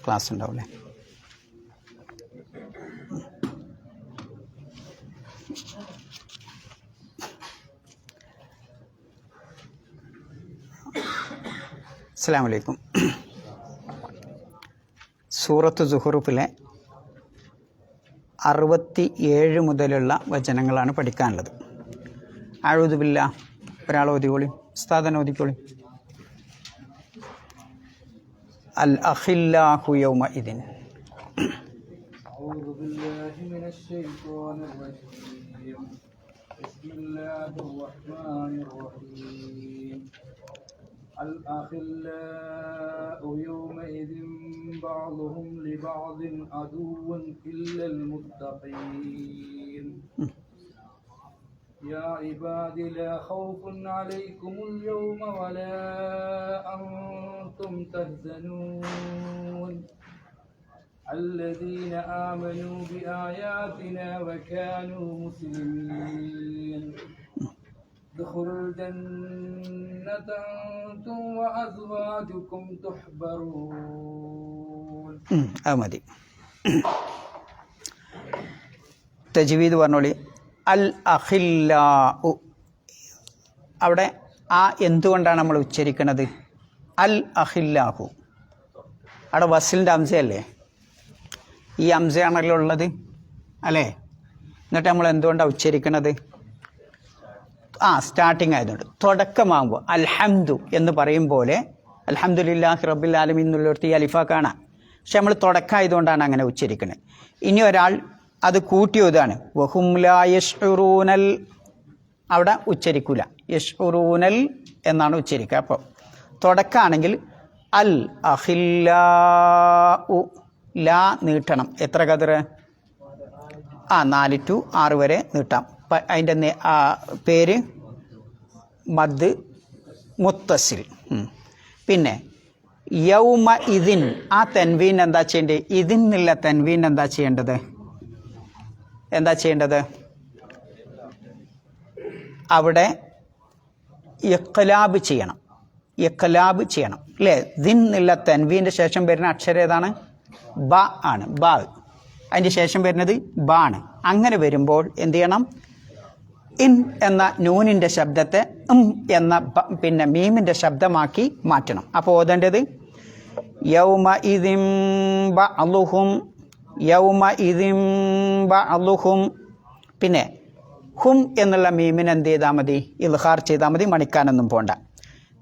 Class ഉണ്ടാവില്ലേ? അസ്സലാമു അലൈക്കും. സൂറത്ത് സുഹ്റൂഫിലെ 67 മുതലുള്ള വചനങ്ങളാണ് പഠിക്കാനുള്ളത്. അഊദു ബില്ലാ, ഒരാൾ ഓതിക്കോളി, ഉസ്താദൻ ഓതിക്കോളി. അൽ അഖില്ലാഹു യൗമഇദിൻ. أعوذ بالله من الشيطان الرجيم. بسم الله الرحمن الرحيم. الأخلاء يومئذ بعضهم لبعض عدو إلا المتقين. يا عباد لا خوف عليكم اليوم ولا أنتم تحزنون الذين آمنوا بآياتنا وكانوا مسلمين ادخلوا الجنة أنتم وأزواجكم تحبرون. മതി. തജ്വീദ് പറഞ്ഞോളി. അൽ അഖില്ലാഉ, അവിടെ ആ എന്തുകൊണ്ടാണ് നമ്മൾ ഉച്ചരിക്കുന്നത്? അൽ അഖില്ലാഹു, അവിടെ വസിലിൻ്റെ അംസയല്ലേ? ഈ അംസയാണല്ലോ ഉള്ളത് അല്ലേ? എന്നിട്ട് നമ്മൾ എന്തുകൊണ്ടാണ് ഉച്ചരിക്കുന്നത്? സ്റ്റാർട്ടിങ് ആയതുകൊണ്ട്. തുടക്കമാകുമ്പോൾ അൽഹംദു എന്ന് പറയും പോലെ അൽഹംദുലില്ലാഹി റബ്ബിൽ ആലമീൻ എന്നുള്ളിടത്ത് ഈ അലിഫ കാണാം. പക്ഷെ നമ്മൾ തുടക്കമായതുകൊണ്ടാണ് അങ്ങനെ ഉച്ചരിക്കുന്നത്. ഇനി ഒരാൾ അത് കൂട്ടി ഓതാണ്, വഹും ലാ യശ്ഉറൂനൽ, അവിടെ ഉച്ചരിക്കൂല, യശ്ഉറൂനൽ എന്നാണ് ഉച്ചരിക്കുക. അപ്പോൾ തുടക്കമാണെങ്കിൽ അൽ അഖില്ലാഉ, ലാ നീട്ടണം. എത്ര കതിർ? 4 to 6 വരെ നീട്ടാം. അതിൻ്റെ പേര് മദ് മുത്തസിൽ. പിന്നെ യൗമ ഇതിൻ, ആ തെൻവീൻ എന്താ ചെയ്യേണ്ടത്? ഇതിനുള്ള തെൻവീൻ എന്താ ചെയ്യേണ്ടത്? അവിടെ ഇഖ്ലാബ് ചെയ്യണം, അല്ലേ? ദിൻ എന്നുള്ള തെൻവീൻ്റെ ശേഷം വരുന്ന അക്ഷരം ഏതാണ്? ബ ആണ്. ബ, അതിൻ്റെ ശേഷം വരുന്നത് ബ ആണ്. അങ്ങനെ വരുമ്പോൾ എന്ത് ചെയ്യണം? ഇൻ എന്ന നൂനിൻ്റെ ശബ്ദത്തെ എന്ന പിന്നെ മീമിൻ്റെ ശബ്ദമാക്കി മാറ്റണം. അപ്പോൾ ഓതേണ്ടത് യൗമ ഇദിൻ ബഅളുഹും, യൗമ ഇദിൻ ബഅളുഹും. പിന്നെ ഹും എന്നുള്ള മീമിന് എന്ത് ചെയ്താൽ മതി? ഇൽഹാർ ചെയ്താൽ മതി, മണിക്കാനൊന്നും പോണ്ട.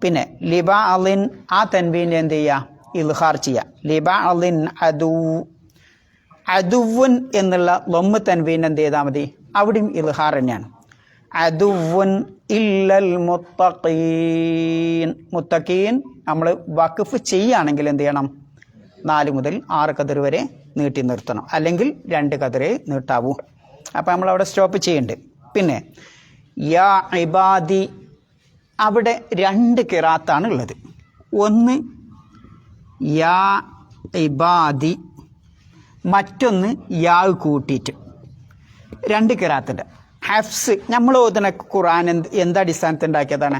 പിന്നെ ലിബ അലിൻ, ആ തൻവീനെ എന്ത് ചെയ്യുക? ഇൽഹാർ ചെയ്യുക. ലിബ അലിൻ അദു, അദുവുൻ എന്നുള്ള ലൊമ്മ് തൻവീൻ എന്ത് ചെയ്താൽ മതി? അവിടെയും ഇൽഹാർ തന്നെയാണ്. അദുവുൻ ഇല്ലൽ മുത്തഖീൻ, മുത്തഖീൻ നമ്മൾ വഖഫ് ചെയ്യുകയാണെങ്കിൽ എന്ത് ചെയ്യണം? 4 മുതൽ 6 കതിർ വരെ നീട്ടി നിർത്തണം, അല്ലെങ്കിൽ 2 കതിരേ നീട്ടാവൂ. അപ്പോൾ നമ്മളവിടെ സ്റ്റോപ്പ് ചെയ്യുന്നുണ്ട്. പിന്നെ യാ ഇബാദി, അവിടെ 2 ഖിറാത്താണ് ഉള്ളത്. ഒന്ന് യാ ഇബാദി, മറ്റൊന്ന് യാ കൂട്ടിയിട്ട്. 2 ഖിറാത്തുണ്ട്. ഹഫ്സ്, നമ്മൾ ഓതുന്ന ഖുർആൻ എന്തടിസ്ഥാനത്തിൽ ഉണ്ടാക്കിയതാണ്?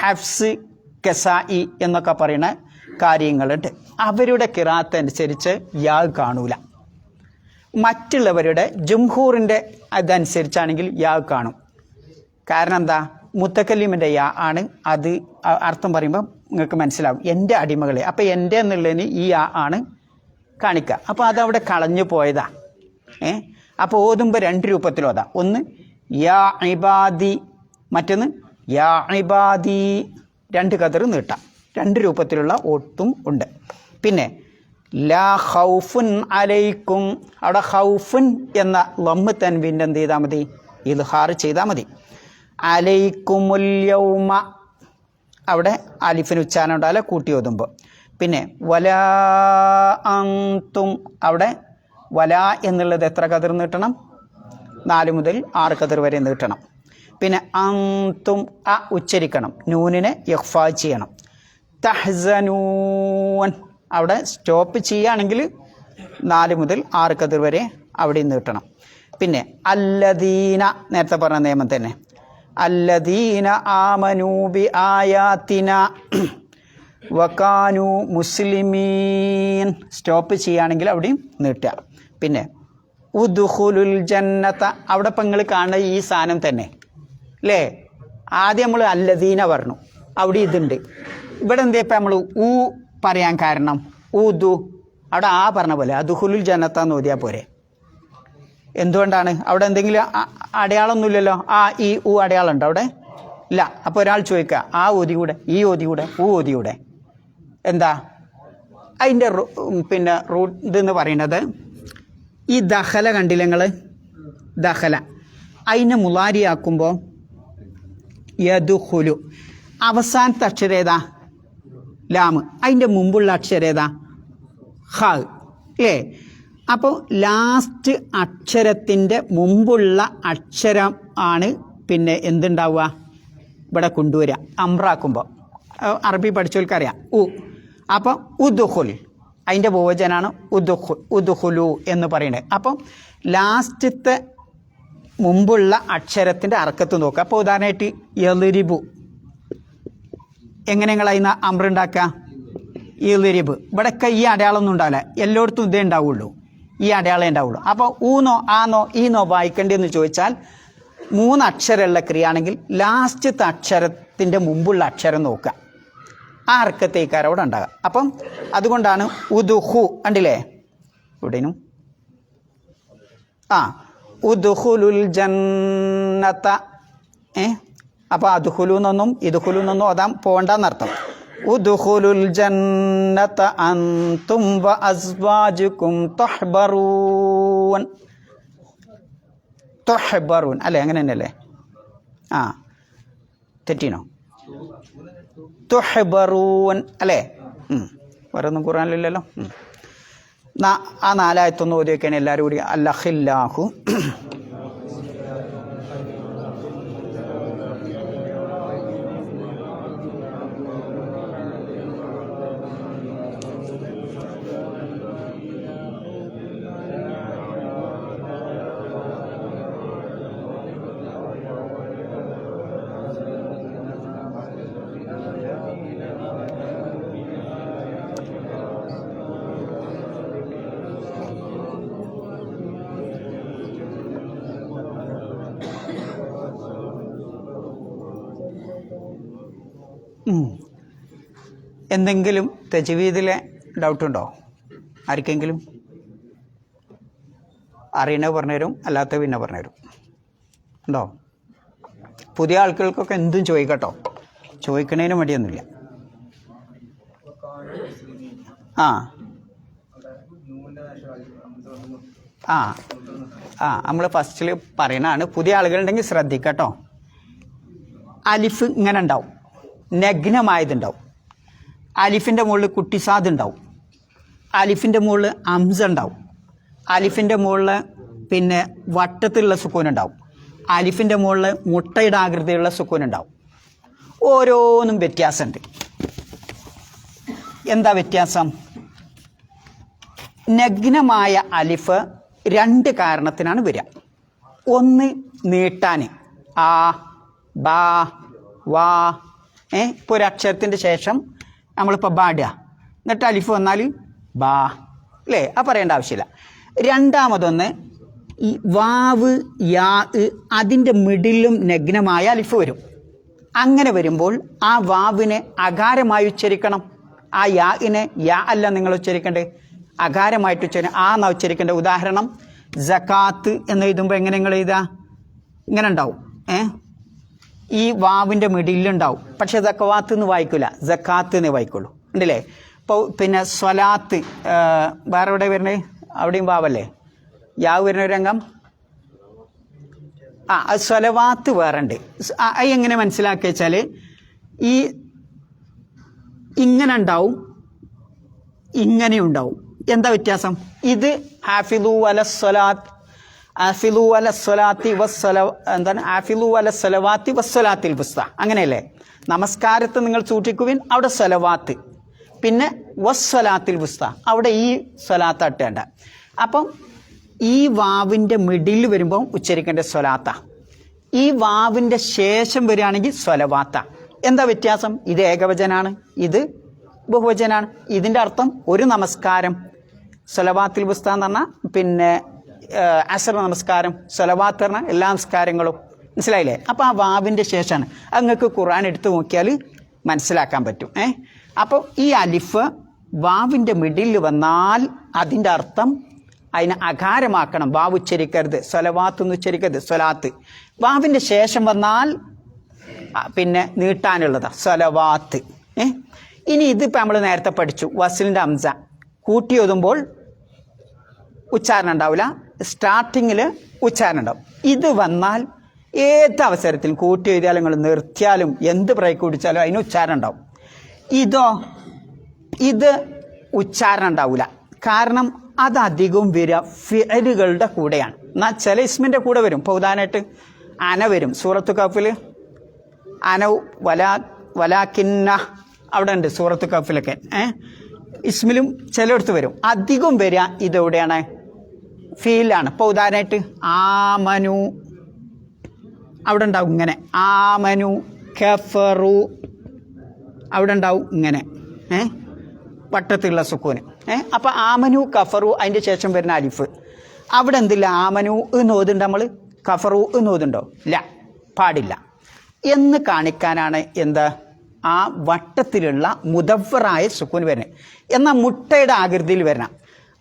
ഹഫ്സ്, കസായി എന്നൊക്കെ പറയുന്ന കാര്യങ്ങളുണ്ട്. അവരുടെ ഖിറാത്ത് അനുസരിച്ച് യാ കാണൂല. മറ്റുള്ളവരുടെ ജംഹൂറിൻ്റെ അതനുസരിച്ചാണെങ്കിൽ യാ കാണും. കാരണം എന്താ? മുത്തക്കല്ലിമിൻ്റെ യാ ആണ്. അത് അർത്ഥം പറയുമ്പോൾ നിങ്ങൾക്ക് മനസ്സിലാവും, എൻ്റെ അടിമകളെ. അപ്പോൾ എൻ്റെ എന്നുള്ളതിന് ഈ യാ ആണ് കാണിക്കുക. അപ്പോൾ അതവിടെ കളഞ്ഞു പോയതാ. അപ്പോൾ ഓതുമ്പോൾ 2 രൂപത്തിൽ ഓതാം. ഒന്ന് യാ ഇബാദി, മറ്റൊന്ന് യാ ഇബാദി. 2 കതിർ നീട്ടാം. 2 രൂപത്തിലുള്ള ഓട്ടും ഉണ്ട്. പിന്നെ ലാ ഖൗഫുൻ അലൈക്കും, അവിടെ ഖൗഫുൻ എന്ന ലമ്മ് തൻവീൻ്റെ എന്ത് ചെയ്താൽ മതി? ഇൽഹാർ ചെയ്താൽ മതി. അലൈക്കുമുൽ യൗമ, അവിടെ അലിഫിന് ഉച്ചാരണം ഉണ്ടാവില്ല കൂട്ടി ഓതുമ്പോൾ. പിന്നെ വലാ അൻതും, അവിടെ വലാ എന്നുള്ളത് എത്ര കതിർ നീട്ടണം? 4 മുതൽ 6 കതിർ വരെ നീട്ടണം. പിന്നെ അൻതും, അ ഉച്ചരിക്കണം, നൂനിനെ ഇഖ്ഫാ ചെയ്യണം. തഹ്സനൂൻ, അവിടെ സ്റ്റോപ്പ് ചെയ്യുകയാണെങ്കിൽ 4 മുതൽ 6 കതിർ വരെ അവിടെ നീട്ടണം. പിന്നെ അല്ലദീന, നേരത്തെ പറഞ്ഞ നിയമം തന്നെ, അല്ലദീന ആമനൂ ബി ആയാത്തിന, വകാനു മുസ്ലിമീൻ. സ്റ്റോപ്പ് ചെയ്യുകയാണെങ്കിൽ അവിടെയും നീട്ടുക. പിന്നെ ഉദ്ഖുലുൽ ജന്നത, അവിടെ ഇപ്പം നിങ്ങൾ കാണുന്ന ഈ സാധനം തന്നെ അല്ലേ. ആദ്യം നമ്മൾ അല്ലദീന പറഞ്ഞു, അവിടെ ഇതുണ്ട്. ഇവിടെ എന്താ ഇപ്പം നമ്മൾ ഊ പറയാൻ കാരണം? ഊദു അവിടെ ആ പറഞ്ഞ പോലെ അദ്ഖുലുൽ ജന്നത എന്ന് ഓതിയാൽ പോരെ. എന്തുകൊണ്ടാണ്? അവിടെ എന്തെങ്കിലും അടയാളമൊന്നുമില്ലല്ലോ. ആ ഈ ഊ അടയാളം ഉണ്ടോ അവിടെ? ഇല്ല. അപ്പോൾ ഒരാൾ ചോദിക്കുക ആ ഓതികൂടെ, ഈ ഓതികൂടെ, ഊ ഓതികൂടെ? എന്താ അതിൻ്റെ പിന്നെ റൂട്ട് ഇതെന്ന് പറയുന്നത്, ഈ ദഹല കണ്ടില്ല നിങ്ങൾ? ദഹല അതിനെ മുലാരിയാക്കുമ്പോൾ യദുഖുലു, അവസാനത്തെ അക്ഷരം ഏതാ? ലാമ്. അതിൻ്റെ മുമ്പുള്ള അക്ഷരം ഏതാ? ഹ അല്ലേ. അപ്പോൾ ലാസ്റ്റ് അക്ഷരത്തിൻ്റെ മുമ്പുള്ള അക്ഷരം ആണ് പിന്നെ എന്തുണ്ടാവുക ഇവിടെ കൊണ്ടുവരിക അമ്രാക്കുമ്പോൾ. അറബി പഠിച്ചവർക്കറിയാം ഉ. അപ്പോൾ ഉദ്ഖുൽ അതിൻ്റെ ബഹുവചനാണ് ഉദ്ഖുലു എന്ന് പറയുന്നത്. അപ്പം ലാസ്റ്റത്തെ മുമ്പുള്ള അക്ഷരത്തിൻ്റെ അറക്കത്ത് നോക്കുക. അപ്പോൾ ഉദാഹരണമായിട്ട് യളിരിബു, എങ്ങനെ നിങ്ങൾ അതിന് അമ്രുണ്ടാക്കുക? യളിരിബ്. ഇവിടെയൊക്കെ ഈ അടയാളമൊന്നും ഉണ്ടാവില്ല, എല്ലായിടത്തും ഇതേ ഉണ്ടാവുള്ളൂ, ഈ അടയാളം ഉണ്ടാവുള്ളൂ. അപ്പോൾ ഊന്നോ ആന്നോ ഈന്നോ വായിക്കേണ്ടതെന്ന് ചോദിച്ചാൽ 3 അക്ഷരമുള്ള ക്രിയയാണെങ്കിൽ ലാസ്റ്റത്തെ അക്ഷരത്തിൻ്റെ മുമ്പുള്ള അക്ഷരം നോക്കുക, ആ അർക്കത്തേക്കാർ അവിടെ ഉണ്ടാകുക. അപ്പം അതുകൊണ്ടാണ് ഉദുഹു കണ്ടില്ലേ ഇവിടെയും ഉദ്ഖുലുൽ ജന്നത. അപ്പോൾ അദ്ഖുലു എന്നൊന്നും ഇദ്ഖുലു എന്നൊന്നും ഓതാൻ പോകണ്ടെന്നർത്ഥം. ഉദ്ഖുലുൽ ജന്നത അൻതും വ അസ്വാജുകും തുഹ്ബറൂൻ. തുഹ്ബറൂൻ അല്ലേ, അങ്ങനെ തന്നെയല്ലേ? തെറ്റീനോ? തുഹ്ബറൂൻ അല്ലേ? വേറെ ഒന്നും ഖുർആനിലില്ലല്ലോ. ആ 4 ആയത്തൊന്ന് ഓതി വയ്ക്കാൻ എല്ലാവരും കൂടി. അല്ലഹില്ലാഹു എന്തെങ്കിലും തജ്വീദിലെ ഡൗട്ടുണ്ടോ ആർക്കെങ്കിലും? അറിയണ പറഞ്ഞുതരും, അല്ലാത്ത പിന്നെ പറഞ്ഞുതരും. ഉണ്ടോ? പുതിയ ആൾക്കാർക്കൊക്കെ എന്തും ചോദിക്കട്ടോ, ചോദിക്കണതിന് മടിയൊന്നുമില്ല. നമ്മൾ ഫസ്റ്റിൽ പറയണതാണ്. പുതിയ ആളുകളുണ്ടെങ്കിൽ ശ്രദ്ധിക്കട്ടോ. അലിഫ് ഇങ്ങനെ ഉണ്ടാവും, നഗ്നമായതുണ്ടാവും. അലിഫിൻ്റെ മുകളിൽ കുട്ടിസാദ് ഉണ്ടാവും. അലിഫിൻ്റെ മുകളിൽ അംസ ഉണ്ടാവും. അലിഫിൻ്റെ മുകളിൽ പിന്നെ വട്ടത്തിലുള്ള സുക്കൂനുണ്ടാവും. അലിഫിൻ്റെ മുകളിൽ മുട്ടയുടെ ആകൃതിയുള്ള സുക്കൂനുണ്ടാവും. ഓരോന്നും വ്യത്യാസമുണ്ട്. എന്താ വ്യത്യാസം? നഗ്നമായ അലിഫ് 2 കാരണത്തിനാണ് വരിക. ഒന്ന് നീട്ടാൻ, ആ ബാ വാ. ഇപ്പോൾ ഒരു അക്ഷരത്തിൻ്റെ ശേഷം നമ്മളിപ്പോൾ ബാടുക, എന്നിട്ട് അലിഫ് വന്നാൽ ബാ അല്ലേ, ആ പറയേണ്ട ആവശ്യമില്ല. രണ്ടാമതൊന്ന് ഈ വാവ് യാ, അതിൻ്റെ മിഡിലും നഗ്നമായ അലിഫ് വരും. അങ്ങനെ വരുമ്പോൾ ആ വാവിനെ അകാരമായി ഉച്ചരിക്കണം. ആ യാഇനെ യാ അല്ല നിങ്ങൾ ഉച്ചരിക്കേണ്ടത്, അകാരമായിട്ട് ഉച്ചരിക്കണം. ആ എന്നാ ഉച്ചരിക്കേണ്ടത്. ഉദാഹരണം സകാത്ത് എന്ന് എഴുതുമ്പോൾ എങ്ങനെ നിങ്ങൾ എഴുതുക? ഇങ്ങനെ ഉണ്ടാവും. ഈ വാവിൻ്റെ മിഡിലുണ്ടാവും. പക്ഷെ സക്കവാത്ത് എന്ന് വായിക്കില്ല, സക്കാത്ത് എന്ന് വായിക്കുള്ളൂ. ഉണ്ടല്ലേ? ഇപ്പോൾ പിന്നെ സ്വലാത്ത് വേറെ എവിടെ വരുന്നത്? അവിടെയും വാവല്ലേ? യാവ് വരുന്ന ഒരു രംഗം. അത് സ്വലവാത്ത് വേറെ ഉണ്ട്. അത് എങ്ങനെ മനസ്സിലാക്കുക വെച്ചാൽ ഈ ഇങ്ങനെ ഉണ്ടാവും, ഇങ്ങനെ ഉണ്ടാവും. എന്താ വ്യത്യാസം? ഇത് ഹാഫിദു അല സ്വലാത്ത്, ആഫിലു അല സ്വലാത്തി എന്താണ്? ആഫിലു അല സ്വലവാത്തി വസ്വലാത്തിൽ ബുസ്ത, അങ്ങനെയല്ലേ? നമസ്കാരത്തെ നിങ്ങൾ സൂക്ഷിക്കുവിൻ, അവിടെ സ്വലവാത്ത്. പിന്നെ വസ്വലാത്തിൽ ബുസ്ത, അവിടെ ഈ സ്വലാത്ത് അട്ടേണ്ട. അപ്പം ഈ വാവിൻ്റെ മിഡിൽ വരുമ്പോൾ ഉച്ചരിക്കേണ്ട സ്വലാത്ത, ഈ വാവിൻ്റെ ശേഷം വരികയാണെങ്കിൽ സ്വലവാത്ത. എന്താ വ്യത്യാസം? ഇത് ഏകവചനാണ്, ഇത് ബഹുവചനാണ്. ഇതിൻ്റെ അർത്ഥം ഒരു നമസ്കാരം, സ്വലവാത്തിൽ ബുസ്ത എന്ന് പറഞ്ഞാൽ പിന്നെ അസർ നമസ്കാരം, സ്വലവാത്ത് പറഞ്ഞാൽ എല്ലാ നമസ്കാരങ്ങളും. മനസ്സിലായില്ലേ? അപ്പോൾ ആ വാവിൻ്റെ ശേഷമാണ്. അത് നിങ്ങൾക്ക് ഖുർആൻ എടുത്ത് നോക്കിയാൽ മനസ്സിലാക്കാൻ പറ്റും. അപ്പോൾ ഈ അലിഫ് വാവിൻ്റെ മിഡിൽ വന്നാൽ അതിൻ്റെ അർത്ഥം അതിനെ അകാരമാക്കണം. വാവ് ഉച്ചരിക്കരുത്, സ്വലവാത്ത് എന്ന് ഉച്ചരിക്കരുത്, സ്വലാത്ത്. വാവിൻ്റെ ശേഷം വന്നാൽ പിന്നെ നീട്ടാനുള്ളതാ സ്വലവാത്ത്. ഇനി ഇതിപ്പോൾ നമ്മൾ നേരത്തെ പഠിച്ചു, വസ്ലിൻ്റെ അംസ കൂട്ടി ഓതുമ്പോൾ ഉച്ചാരണം ഉണ്ടാവില്ല, സ്റ്റാർട്ടിങ്ങിൽ ഉച്ചാരണം ഉണ്ടാവും. ഇത് വന്നാൽ ഏത് അവസരത്തിലും കൂട്ടി എഴുതിയാലും നിങ്ങൾ നിർത്തിയാലും എന്ത് ബ്രേക്ക് കുടിച്ചാലും അതിന് ഉച്ചാരണം ഉണ്ടാവും. ഇത് ഉച്ചാരണം ഉണ്ടാവില്ല. കാരണം അതധികവും വരിക ഫിഅലുകളുടെ കൂടെയാണ്. എന്നാൽ ചില ഇസ്മിൻ്റെ കൂടെ വരും. ഇപ്പോൾ ഉദാഹരണമായിട്ട് അന വരും. സൂറത്ത് കഫിൽ അന വലാക്കിന്ന അവിടെ ഉണ്ട് സൂറത്ത് കഫിലൊക്കെ. ഇസ്മിലും ചിലയിടത്ത് വരും. അധികം വരിക ഇതെവിടെയാണ്? ഫീലാണ്. ഇപ്പോൾ ഉദാഹരണമായിട്ട് ആമനു അവിടെ ഉണ്ടാവും ഇങ്ങനെ, ആമനു കഫറു അവിടെ ഉണ്ടാവും ഇങ്ങനെ വട്ടത്തിലുള്ള സുക്കൂന്. അപ്പോൾ ആമനു കഫറു അതിൻ്റെ ശേഷം വരുന്ന അലിഫ് അവിടെ എന്തില്ല? ആമനു എന്ന് ഓതുണ്ട് നമ്മൾ, കഫറു എന്ന് ഓതുണ്ടോ? ഇല്ല, പാടില്ല. എന്ന് കാണിക്കാനാണ് എന്താ ആ വട്ടത്തിലുള്ള മുദവ്വറായ സുക്കൂന് വരുന്നത്. എന്നാൽ മുട്ടയുടെ ആകൃതിയിൽ വരണം.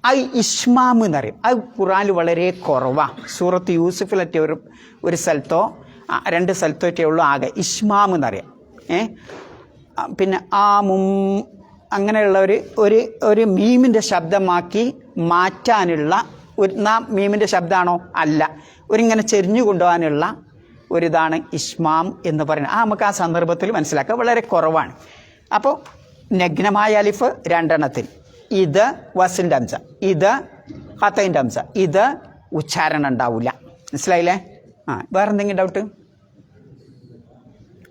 അത് ഇഷ്മാം എന്നറിയും. അത് ഖുർആനിൽ വളരെ കുറവാണ്. സൂറത്ത് യൂസുഫിലൊറ്റ ഒരു സ്ഥലത്തോ 2 സ്ഥലത്തോറ്റേ ഉള്ളൂ ആകെ ഇഷ്മാം എന്നറിയാം. പിന്നെ അങ്ങനെയുള്ള ഒരു മീമിൻ്റെ ശബ്ദമാക്കി മാറ്റാനുള്ള മീമിൻ്റെ ശബ്ദമാണോ? അല്ല, ഒരിങ്ങനെ ചെരിഞ്ഞു കൊണ്ടുപോകാനുള്ള ഒരിതാണ് ഇഷ്മാം എന്ന് പറയുന്നത്. നമുക്ക് ആ സന്ദർഭത്തിൽ മനസ്സിലാക്കുക, വളരെ കുറവാണ്. അപ്പോൾ നഗ്നമായ അലിഫ് 2 ഇത് വസിൻ്റെ അംസ, ഇത് ഖത്തയിൻ്റെ അംസ, ഇത് ഉച്ചാരണം ഉണ്ടാവില്ല. മനസ്സിലായില്ലേ? വേറെ എന്തെങ്കിലും ഡൗട്ട്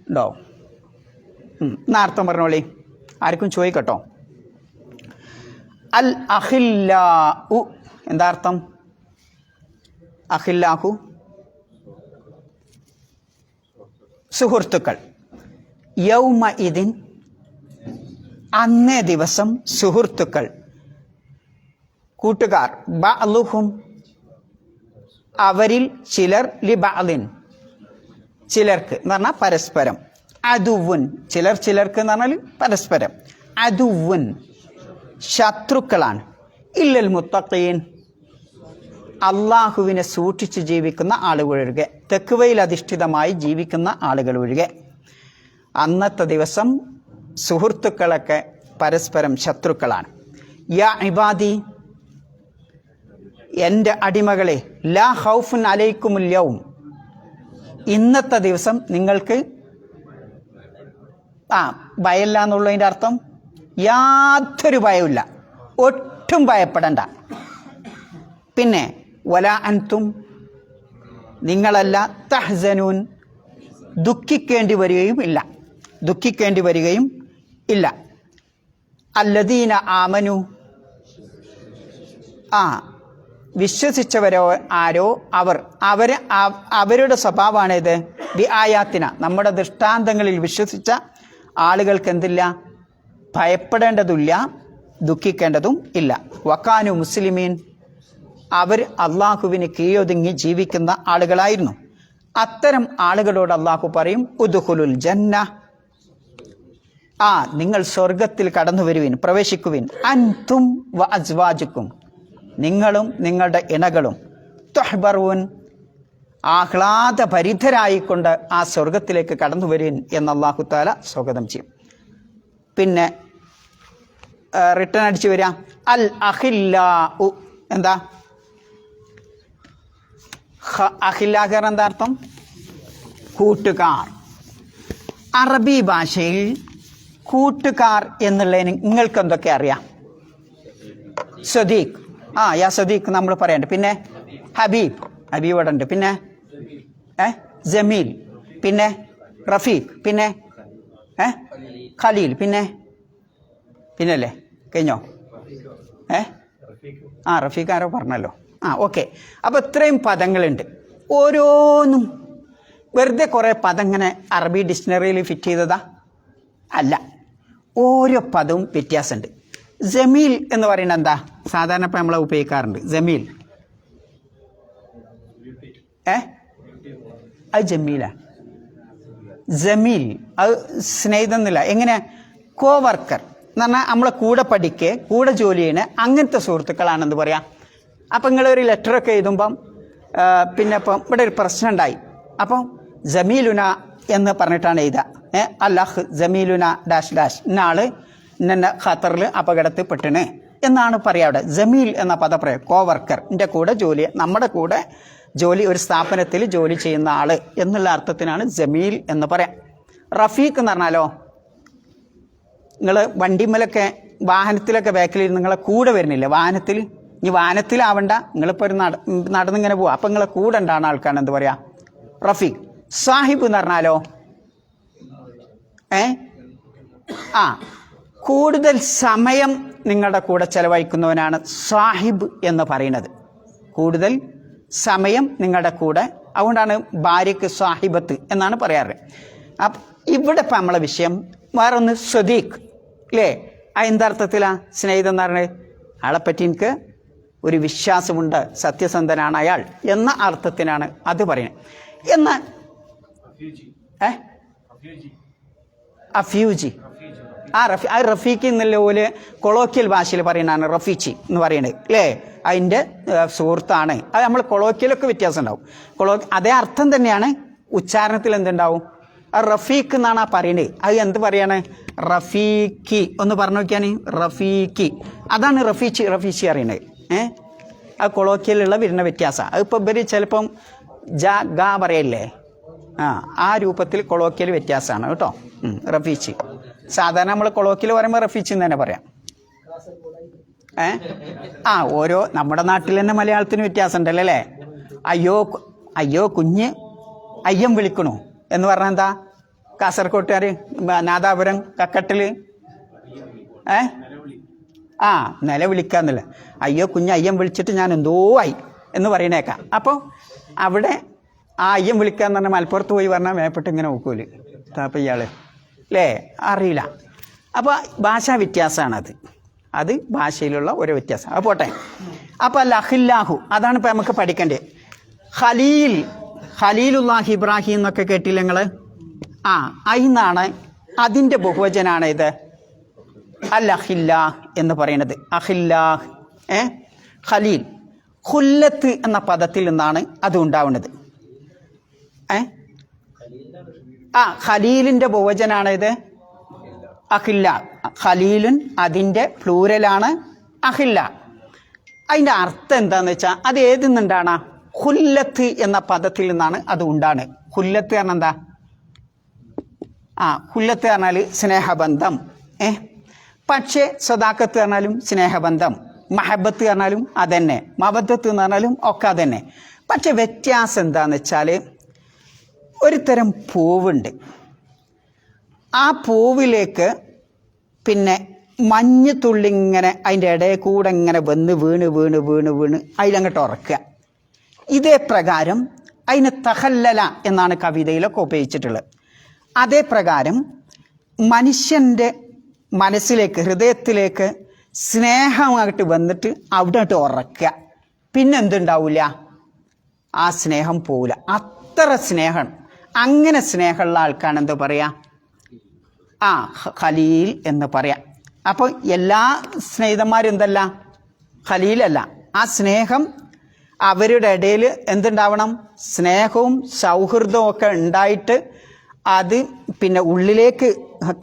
ഉണ്ടോ? അർത്ഥം പറഞ്ഞോളി, ആർക്കും ചോദിക്കട്ടോ. അൽ അഖില്ലാഹു എന്താ അർത്ഥം? അഖില്ലാഹു സുഹൃത്തുക്കൾ. യൗമ ഇതിൻ അന്നേ ദിവസം സുഹൃത്തുക്കൾ, കൂട്ടുകാർ. ബഅ്ലുഹും അവരിൽ ചിലർ, ലിബഅ്ലിൻ ചിലർക്ക് എന്ന് പറഞ്ഞാൽ പരസ്പരം. അദുവുൻ ചിലർക്ക് എന്ന് പറഞ്ഞാൽ പരസ്പരം. അദുവുൻ ശത്രുക്കളാണ്. ഇല്ലൽ മുത്തഖീൻ അള്ളാഹുവിനെ സൂക്ഷിച്ച് ജീവിക്കുന്ന ആളുകൾ ഒഴികെ, തെക്കുവയിൽ അധിഷ്ഠിതമായി ജീവിക്കുന്ന ആളുകൾ ഒഴികെ. അന്നത്തെ ദിവസം സുഹൃത്തുക്കളൊക്കെ പരസ്പരം ശത്രുക്കളാണ്. യാ ഇബാദി എൻ്റെ അടിമകളെ, ലാ ഖൗഫുൻ അലൈക്കുമുൽ യൗം ഇന്നത്തെ ദിവസം നിങ്ങൾക്ക് ഭയമില്ല എന്നുള്ളതിൻ്റെ അർത്ഥം യാതൊരു ഭയമില്ല, ഒട്ടും ഭയപ്പെടണ്ട. പിന്നെ വലാ അൻതും നിങ്ങളല്ല, തഹ്സനൂൻ ദുഃഖിക്കേണ്ടി വരികയും ഇല്ല. അല്ലദീന ആമനു വിശ്വസിച്ചവരോ ആരോ അവരുടെ സ്വഭാവമാണിത്. ബി ആയാത്തിന നമ്മുടെ ദൃഷ്ടാന്തങ്ങളിൽ വിശ്വസിച്ച ആളുകൾക്ക് എന്തില്ല? ഭയപ്പെടേണ്ടതില്ല, ദുഃഖിക്കേണ്ടതും ഇല്ല. വക്കാനു മുസ്ലിമീൻ അവർ അള്ളാഹുവിന് കീഴൊതുങ്ങി ജീവിക്കുന്ന ആളുകളായിരുന്നു. അത്തരം ആളുകളോട് അള്ളാഹു പറയും, ഉദ്ഖുലുൽ ജന്ന നിങ്ങൾ സ്വർഗത്തിൽ കടന്നു വരുവിൻ, പ്രവേശിക്കുവിൻ. അൻതും വ അസ്വാജുക്കും നിങ്ങളും നിങ്ങളുടെ ഇണകളും. തുഹ്ബറൂൻ ആഹ്ലാദഭരിതരായിക്കൊണ്ട് ആ സ്വർഗത്തിലേക്ക് കടന്നു വരുവിൻ എന്ന് അല്ലാഹു തആല സ്വാഗതം ചെയ്യും. പിന്നെ റിട്ടേൺ അടിച്ചു വരിക അൽ അഖില്ലാഉ എന്താ? അഖില്ലാഹർ എന്താ അർത്ഥം? കൂട്ടുകാർ. അറബി ഭാഷയിൽ കൂട്ടുകാർ എന്നുള്ളതിന് നിങ്ങൾക്ക് എന്തൊക്കെ അറിയാം? സദീഖ്, യാ സദീഖ് നമ്മൾ പറയണ്ട. പിന്നെ ഹബീബ് ഇവിടെ ഉണ്ട്. പിന്നെ ജമീൽ, പിന്നെ റഫീഖ്, പിന്നെ ഖലീൽ, പിന്നല്ലേ കഴിഞ്ഞോ? റഫീഖ് ആരോ പറഞ്ഞല്ലോ. ഓക്കെ. അപ്പോൾ ഇത്രയും പദങ്ങളുണ്ട്. ഓരോന്നും വെറുതെ കുറേ പദം ഇങ്ങനെ അറബി ഡിക്ഷണറിയിൽ ഫിറ്റ് ചെയ്തതാ അല്ല. ഓരോ പദവും വ്യത്യാസമുണ്ട്. ജമീൽ എന്ന് പറയുന്നത് എന്താ? സാധാരണ ഇപ്പം നമ്മൾ ഉപയോഗിക്കാറുണ്ട് ജമീൽ. അത് ജമീല. ജമീൽ അത് സ്നേഹിതം എന്നില്ല. എങ്ങനെ? കോവർക്കർ എന്ന് പറഞ്ഞാൽ നമ്മളെ കൂടെ പഠിക്കുക, കൂടെ ജോലി ചെയ്യണ അങ്ങനത്തെ സുഹൃത്തുക്കളാണെന്ന് പറയാം. അപ്പം നിങ്ങളൊരു ലെറ്ററൊക്കെ എഴുതുമ്പം പിന്നെ ഇപ്പം ഇവിടെ ഒരു പ്രശ്നം ഉണ്ടായി, അപ്പം ജമീലുന എന്ന് പറഞ്ഞിട്ടാണ് എഴുതുക. അല്ലാഹ് ജമീലുന ഡാഷ് ഡാഷ് ഇന്നാള് ഇന്ന ഖത്തറിൽ അപകടത്തിൽ പെട്ടിന് എന്നാണ് പറയുക. അവിടെ ജമീൽ എന്ന പദപ്രയോഗം. കോവർക്കർ, എൻ്റെ കൂടെ ജോലി, നമ്മുടെ കൂടെ ജോലി, ഒരു സ്ഥാപനത്തിൽ ജോലി ചെയ്യുന്ന ആള് എന്നുള്ള അർത്ഥത്തിനാണ് ജമീൽ എന്ന് പറയാം. റഫീഖ് എന്ന് പറഞ്ഞാലോ, നിങ്ങൾ വണ്ടിമേലൊക്കെ വാഹനത്തിലൊക്കെ ബാക്കിലിരുന്ന് നിങ്ങളെ കൂടെ വരുന്നില്ലേ വാഹനത്തിൽ, ഇനി വാഹനത്തിലാവണ്ട, നിങ്ങളിപ്പോൾ ഒരു നടന്നിങ്ങനെ പോവാം, അപ്പം നിങ്ങളെ കൂടെ ഉണ്ടാകുന്ന ആൾക്കാണ് എന്ത് പറയാ? റഫീഖ്. സാഹിബ് എന്ന് പറഞ്ഞാലോ കൂടുതൽ സമയം നിങ്ങളുടെ കൂടെ ചെലവഴിക്കുന്നവനാണ് സാഹിബ് എന്ന് പറയുന്നത്. കൂടുതൽ സമയം നിങ്ങളുടെ കൂടെ, അതുകൊണ്ടാണ് ഭാര്യയ്ക്ക് സാഹിബത്ത് എന്നാണ് പറയാറ്. അപ്പം ഇവിടെ ഇപ്പം നമ്മളെ വിഷയം വേറൊന്ന് സ്വദീഖ് അല്ലേ? എന്തർത്ഥത്തിലാണ് സ്നേഹിതം എന്ന് പറഞ്ഞത്? അയാളെപ്പറ്റി എനിക്ക് ഒരു വിശ്വാസമുണ്ട്, സത്യസന്ധനാണ് അയാൾ എന്ന അർത്ഥത്തിനാണ് അത് പറയുന്നത്. എന്നാൽ അഫ്യൂജി റഫീഖി എന്നുള്ള പോലെ കൊളോക്കിയൽ ഭാഷയിൽ പറയുന്നതാണ് റഫീച്ചി എന്ന് പറയുന്നത് അല്ലേ? അതിൻ്റെ സുഹൃത്താണ്. അത് നമ്മൾ കൊളോക്കിയലൊക്കെ വ്യത്യാസം ഉണ്ടാവും. അതേ അർത്ഥം തന്നെയാണ്, ഉച്ചാരണത്തിൽ എന്തുണ്ടാവും? റഫീഖ് എന്നാണ് ആ പറയുന്നത്. അത് എന്ത് പറയാണ്? റഫീഖി ഒന്ന് പറഞ്ഞു നോക്കിയാണ്. റഫീഖി അതാണ് റഫീച്ചി അറിയണത്. ആ കൊളോക്കിയലുള്ള വരുന്ന വ്യത്യാസം. അതിപ്പോൾ ഇവർ ചിലപ്പം ഗ പറയല്ലേ, ആ രൂപത്തിൽ കൊളോക്കിയൽ വ്യത്യാസമാണ് കേട്ടോ. റഫീച്ചി സാധാരണ നമ്മൾ കൊളോക്കിയൽ പറയുമ്പോൾ റഫീച്ചി എന്ന് തന്നെ പറയാം. ഓരോ നമ്മുടെ നാട്ടിൽ തന്നെ മലയാളത്തിന് വ്യത്യാസം ഉണ്ടല്ലോ അല്ലേ? അയ്യോ കുഞ്ഞ് അയ്യം വിളിക്കണു എന്ന് പറഞ്ഞാൽ എന്താ? കാസർകോട്ടുകാർ നാദാപുരം കക്കട്ടില് നിലവിളിക്കാന്നില്ല. അയ്യോ കുഞ്ഞ് അയ്യം വിളിച്ചിട്ട് ഞാൻ എന്തോ ആയി എന്ന് പറയണേക്കാം. അപ്പോൾ അവിടെ ആ അയ്യം വിളിക്കാന്ന് പറഞ്ഞാൽ മലപ്പുറത്ത് പോയി പറഞ്ഞാൽ മേപ്പെട്ട് ഇങ്ങനെ നോക്കൂല് അപ്പം ഇയാള് അല്ലേ? അറിയില്ല. അപ്പോൾ ഭാഷാ വ്യത്യാസമാണത്. അത് ഭാഷയിലുള്ള ഒരു വ്യത്യാസം. അത് പോട്ടെ. അപ്പോൾ ലഹില്ലാഹു അതാണ് ഇപ്പം നമുക്ക് പഠിക്കേണ്ടത്. ഖലീലുല്ലാഹി ഇബ്രാഹിം എന്നൊക്കെ കേട്ടില്ല നിങ്ങൾ? അയിന്നാണ്, അതിൻ്റെ ബഹുവചനാണ് ഇത് അൽ-അഖില്ലാഹ് എന്ന് പറയുന്നത്. അഖില്ലാഹ് ഖലീൽ, ഖുല്ലത്ത് എന്ന പദത്തിൽ നിന്നാണ് അത് ഉണ്ടാവുന്നത്. ഖലീലിൻ്റെ ബഹുവചനാണ് ഇത് അഖില്ല. ഖലീലുൻ അതിൻ്റെ പ്ലൂരലാണ് അഖില്ല. അതിൻ്റെ അർത്ഥം എന്താണെന്ന് വെച്ചാൽ അത് ഏതിൽ നിന്നുണ്ടാണ്? ഖുല്ലത്ത് എന്ന പദത്തിൽ നിന്നാണ് അത് ഉണ്ടാണ്. ഖുല്ലത്ത് പറഞ്ഞാൽ എന്താ? ഖുല്ലത്ത് പറഞ്ഞാൽ സ്നേഹബന്ധം. പക്ഷേ സദാക്കത്ത് പറഞ്ഞാലും സ്നേഹബന്ധം, മഹബത്ത് പറഞ്ഞാലും അതന്നെ, മവദ്ദത്ത് എന്ന് പറഞ്ഞാലും ഒക്കെ അതന്നെ. പക്ഷെ വ്യത്യാസം എന്താണെന്ന് വെച്ചാൽ ഒരു തരം പൂവുണ്ട്. ആ പൂവിലേക്ക് പിന്നെ മഞ്ഞ് തുള്ളി ഇങ്ങനെ അതിൻ്റെ ഇടയിൽ കൂടെ ഇങ്ങനെ വന്ന് വീണ് അതിലങ്ങോട്ട് ഉറക്കുക. ഇതേ പ്രകാരം അതിന് തഹല്ലല എന്നാണ് കവിതയിലൊക്കെ ഉപയോഗിച്ചിട്ടുള്ളത്. അതേ പ്രകാരം മനുഷ്യൻ്റെ മനസ്സിലേക്ക്, ഹൃദയത്തിലേക്ക് സ്നേഹമായിട്ട് വന്നിട്ട് അവിടെ ഉറക്കുക. പിന്നെന്തുണ്ടാവില്ല? ആ സ്നേഹം പോവില്ല. അത്ര സ്നേഹം. അങ്ങനെ സ്നേഹമുള്ള ആൾക്കാണ് എന്താ പറയുക? ഖലീൽ എന്ന് പറയാം. അപ്പോൾ എല്ലാ സ്നേഹിതന്മാരും എന്തല്ല? ഖലീലല്ല. ആ സ്നേഹം അവരുടെ ഇടയിൽ എന്തുണ്ടാവണം? സ്നേഹവും സൗഹൃദവും ഒക്കെ ഉണ്ടായിട്ട് അത് പിന്നെ ഉള്ളിലേക്ക്,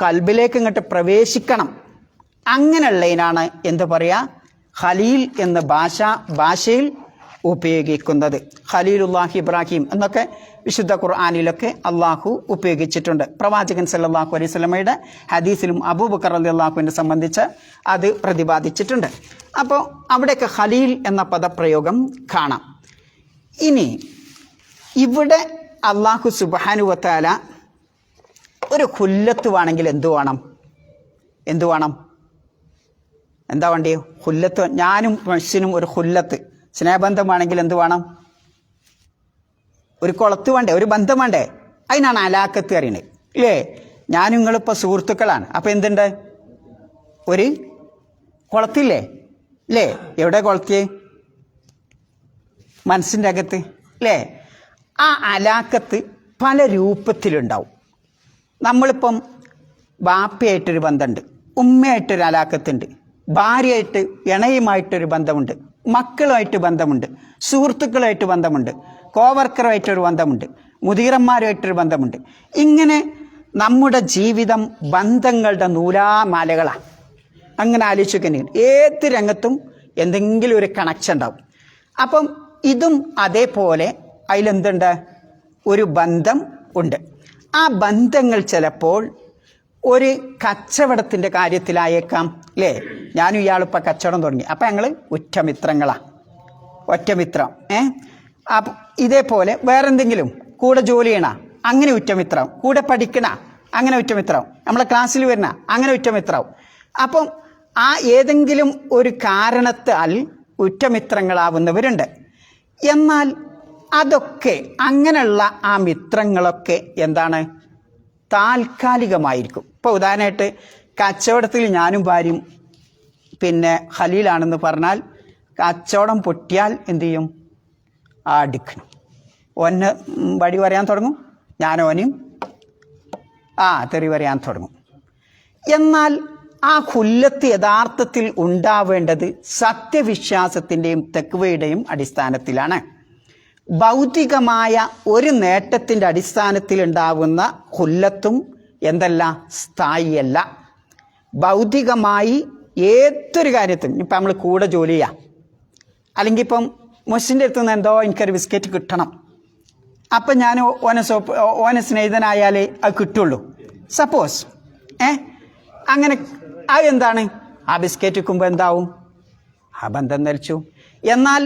കൽബിലേക്ക് ഇങ്ങോട്ട് പ്രവേശിക്കണം. അങ്ങനെയുള്ളതിനാണ് എന്ത് പറയുക? ഖലീൽ എന്ന ഭാഷയിൽ ഉപയോഗിക്കുന്നത്. ഖലീലുല്ലാഹി ഇബ്രാഹിം എന്നൊക്കെ വിശുദ്ധ ഖുർആനിലൊക്കെ അള്ളാഹു ഉപയോഗിച്ചിട്ടുണ്ട്. പ്രവാചകൻ സല്ലല്ലാഹു അലൈഹി വസല്ലമയുടെ ഹദീസിലും അബൂബക്കർ റളിയല്ലാഹുവിനെ സംബന്ധിച്ച് അത് പ്രതിപാദിച്ചിട്ടുണ്ട്. അപ്പോൾ അവിടെയൊക്കെ ഖലീൽ എന്ന പദപ്രയോഗം കാണാം. ഇനി ഇവിടെ അള്ളാഹു സുബ്ഹാനഹു വ തആല ഒരു ഖുല്ലത്ത് വേണമെങ്കിൽ എന്തു വേണം? എന്താ വേണ്ടി? ഖുല്ലത്ത്. ഞാനും മനുഷ്യനും ഒരു ഖുല്ലത്ത്, സ്നേഹബന്ധം വേണമെങ്കിൽ എന്ത് വേണം? ഒരു കുളത്ത് വേണ്ടേ? ഒരു ബന്ധം വേണ്ടേ? അതിനാണ് അലാക്കത്ത് അറിയണത് ഇല്ലേ? ഞാനും നിങ്ങളിപ്പോൾ സുഹൃത്തുക്കളാണ്. അപ്പോൾ എന്തുണ്ട്? ഒരു കുളത്തില്ലേ അല്ലേ? എവിടെ കുളത്തിയേ? മനസ്സിൻ്റെ അകത്ത് അല്ലേ? ആ അലാക്കത്ത് പല രൂപത്തിലുണ്ടാവും. നമ്മളിപ്പം ബാപ്പയായിട്ടൊരു ബന്ധമുണ്ട്, ഉമ്മയായിട്ടൊരു അലാക്കത്തുണ്ട്, ഭാര്യയായിട്ട് ഇണയുമായിട്ടൊരു ബന്ധമുണ്ട്, മക്കളുമായിട്ട് ബന്ധമുണ്ട്, സുഹൃത്തുക്കളുമായിട്ട് ബന്ധമുണ്ട്, കോവർക്കറുമായിട്ടൊരു ബന്ധമുണ്ട്, മുതിരന്മാരുമായിട്ടൊരു ബന്ധമുണ്ട്. ഇങ്ങനെ നമ്മുടെ ജീവിതം ബന്ധങ്ങളുടെ നൂലാമാലകളാണ്. അങ്ങനെ ആലോചിക്കണേ, ഏത് രംഗത്തും എന്തെങ്കിലും ഒരു കണക്ഷൻ ഉണ്ടാവും. അപ്പം ഇതും അതേപോലെ അതിലെന്തുണ്ട്? ഒരു ബന്ധം ഉണ്ട്. ആ ബന്ധങ്ങൾ ചിലപ്പോൾ ഒരു കച്ചവടത്തിൻ്റെ കാര്യത്തിലായേക്കാം അല്ലേ? ഞാനും ഇയാളിപ്പോൾ കച്ചവടം തുടങ്ങി, അപ്പം ഞങ്ങൾ ഉറ്റമിത്രങ്ങളാണ്, ഒറ്റമിത്രം. അപ്പം ഇതേപോലെ വേറെന്തെങ്കിലും കൂടെ ജോലി ചെയ്യണ അങ്ങനെ ഉറ്റമിത്രം, കൂടെ പഠിക്കണ അങ്ങനെ ഉറ്റമിത്രം, നമ്മളെ ക്ലാസ്സിൽ വരുന്ന അങ്ങനെ ഉറ്റമിത്രം. അപ്പം ആ ഏതെങ്കിലും ഒരു കാരണത്താൽ ഉറ്റമിത്രങ്ങളാവുന്നവരുണ്ട്. എന്നാൽ അതൊക്കെ അങ്ങനെയുള്ള ആ മിത്രങ്ങളൊക്കെ എന്താണ്? താൽക്കാലികമായിരിക്കും. ഇപ്പോൾ ഉദാഹരണമായിട്ട് കച്ചവടത്തിൽ ഞാനും ഭാര്യയും പിന്നെ ഖലീലാണെന്ന് പറഞ്ഞാൽ കച്ചവടം പൊട്ടിയാൽ എന്തു ചെയ്യും? അടിക്കണം. ഓന് വടി പറയാൻ തുടങ്ങും, ഞാനോനും തെറി പറയാൻ തുടങ്ങും. എന്നാൽ ആ ഖുല്ലത്ത് യഥാർത്ഥത്തിൽ ഉണ്ടാവേണ്ടത് സത്യവിശ്വാസത്തിൻ്റെയും തഖ്വയുടെയും അടിസ്ഥാനത്തിലാണ്. ഭൗതികമായ ഒരു നേട്ടത്തിൻ്റെ അടിസ്ഥാനത്തിൽ ഉണ്ടാവുന്ന ഖുല്ലത്തും എന്തല്ല? സ്ഥായിയല്ല. ഭൗതികമായി ഏതൊരു കാര്യത്തിനും ഇപ്പം നമ്മൾ കൂടെ ജോലി ചെയ്യാം, അല്ലെങ്കിൽ ഇപ്പം മുസ്സിൻ്റെ അടുത്ത് നിന്ന് എന്തോ എനിക്കൊരു ബിസ്ക്കറ്റ് കിട്ടണം, അപ്പം ഞാൻ ഓനെ സ്നേഹിതനായാലേ അത് കിട്ടുള്ളൂ. സപ്പോസ് അങ്ങനെ അതെന്താണ്? ആ ബിസ്ക്കറ്റ് വെക്കുമ്പോൾ എന്താവും? ആ ബന്ധം നിലച്ചു. എന്നാൽ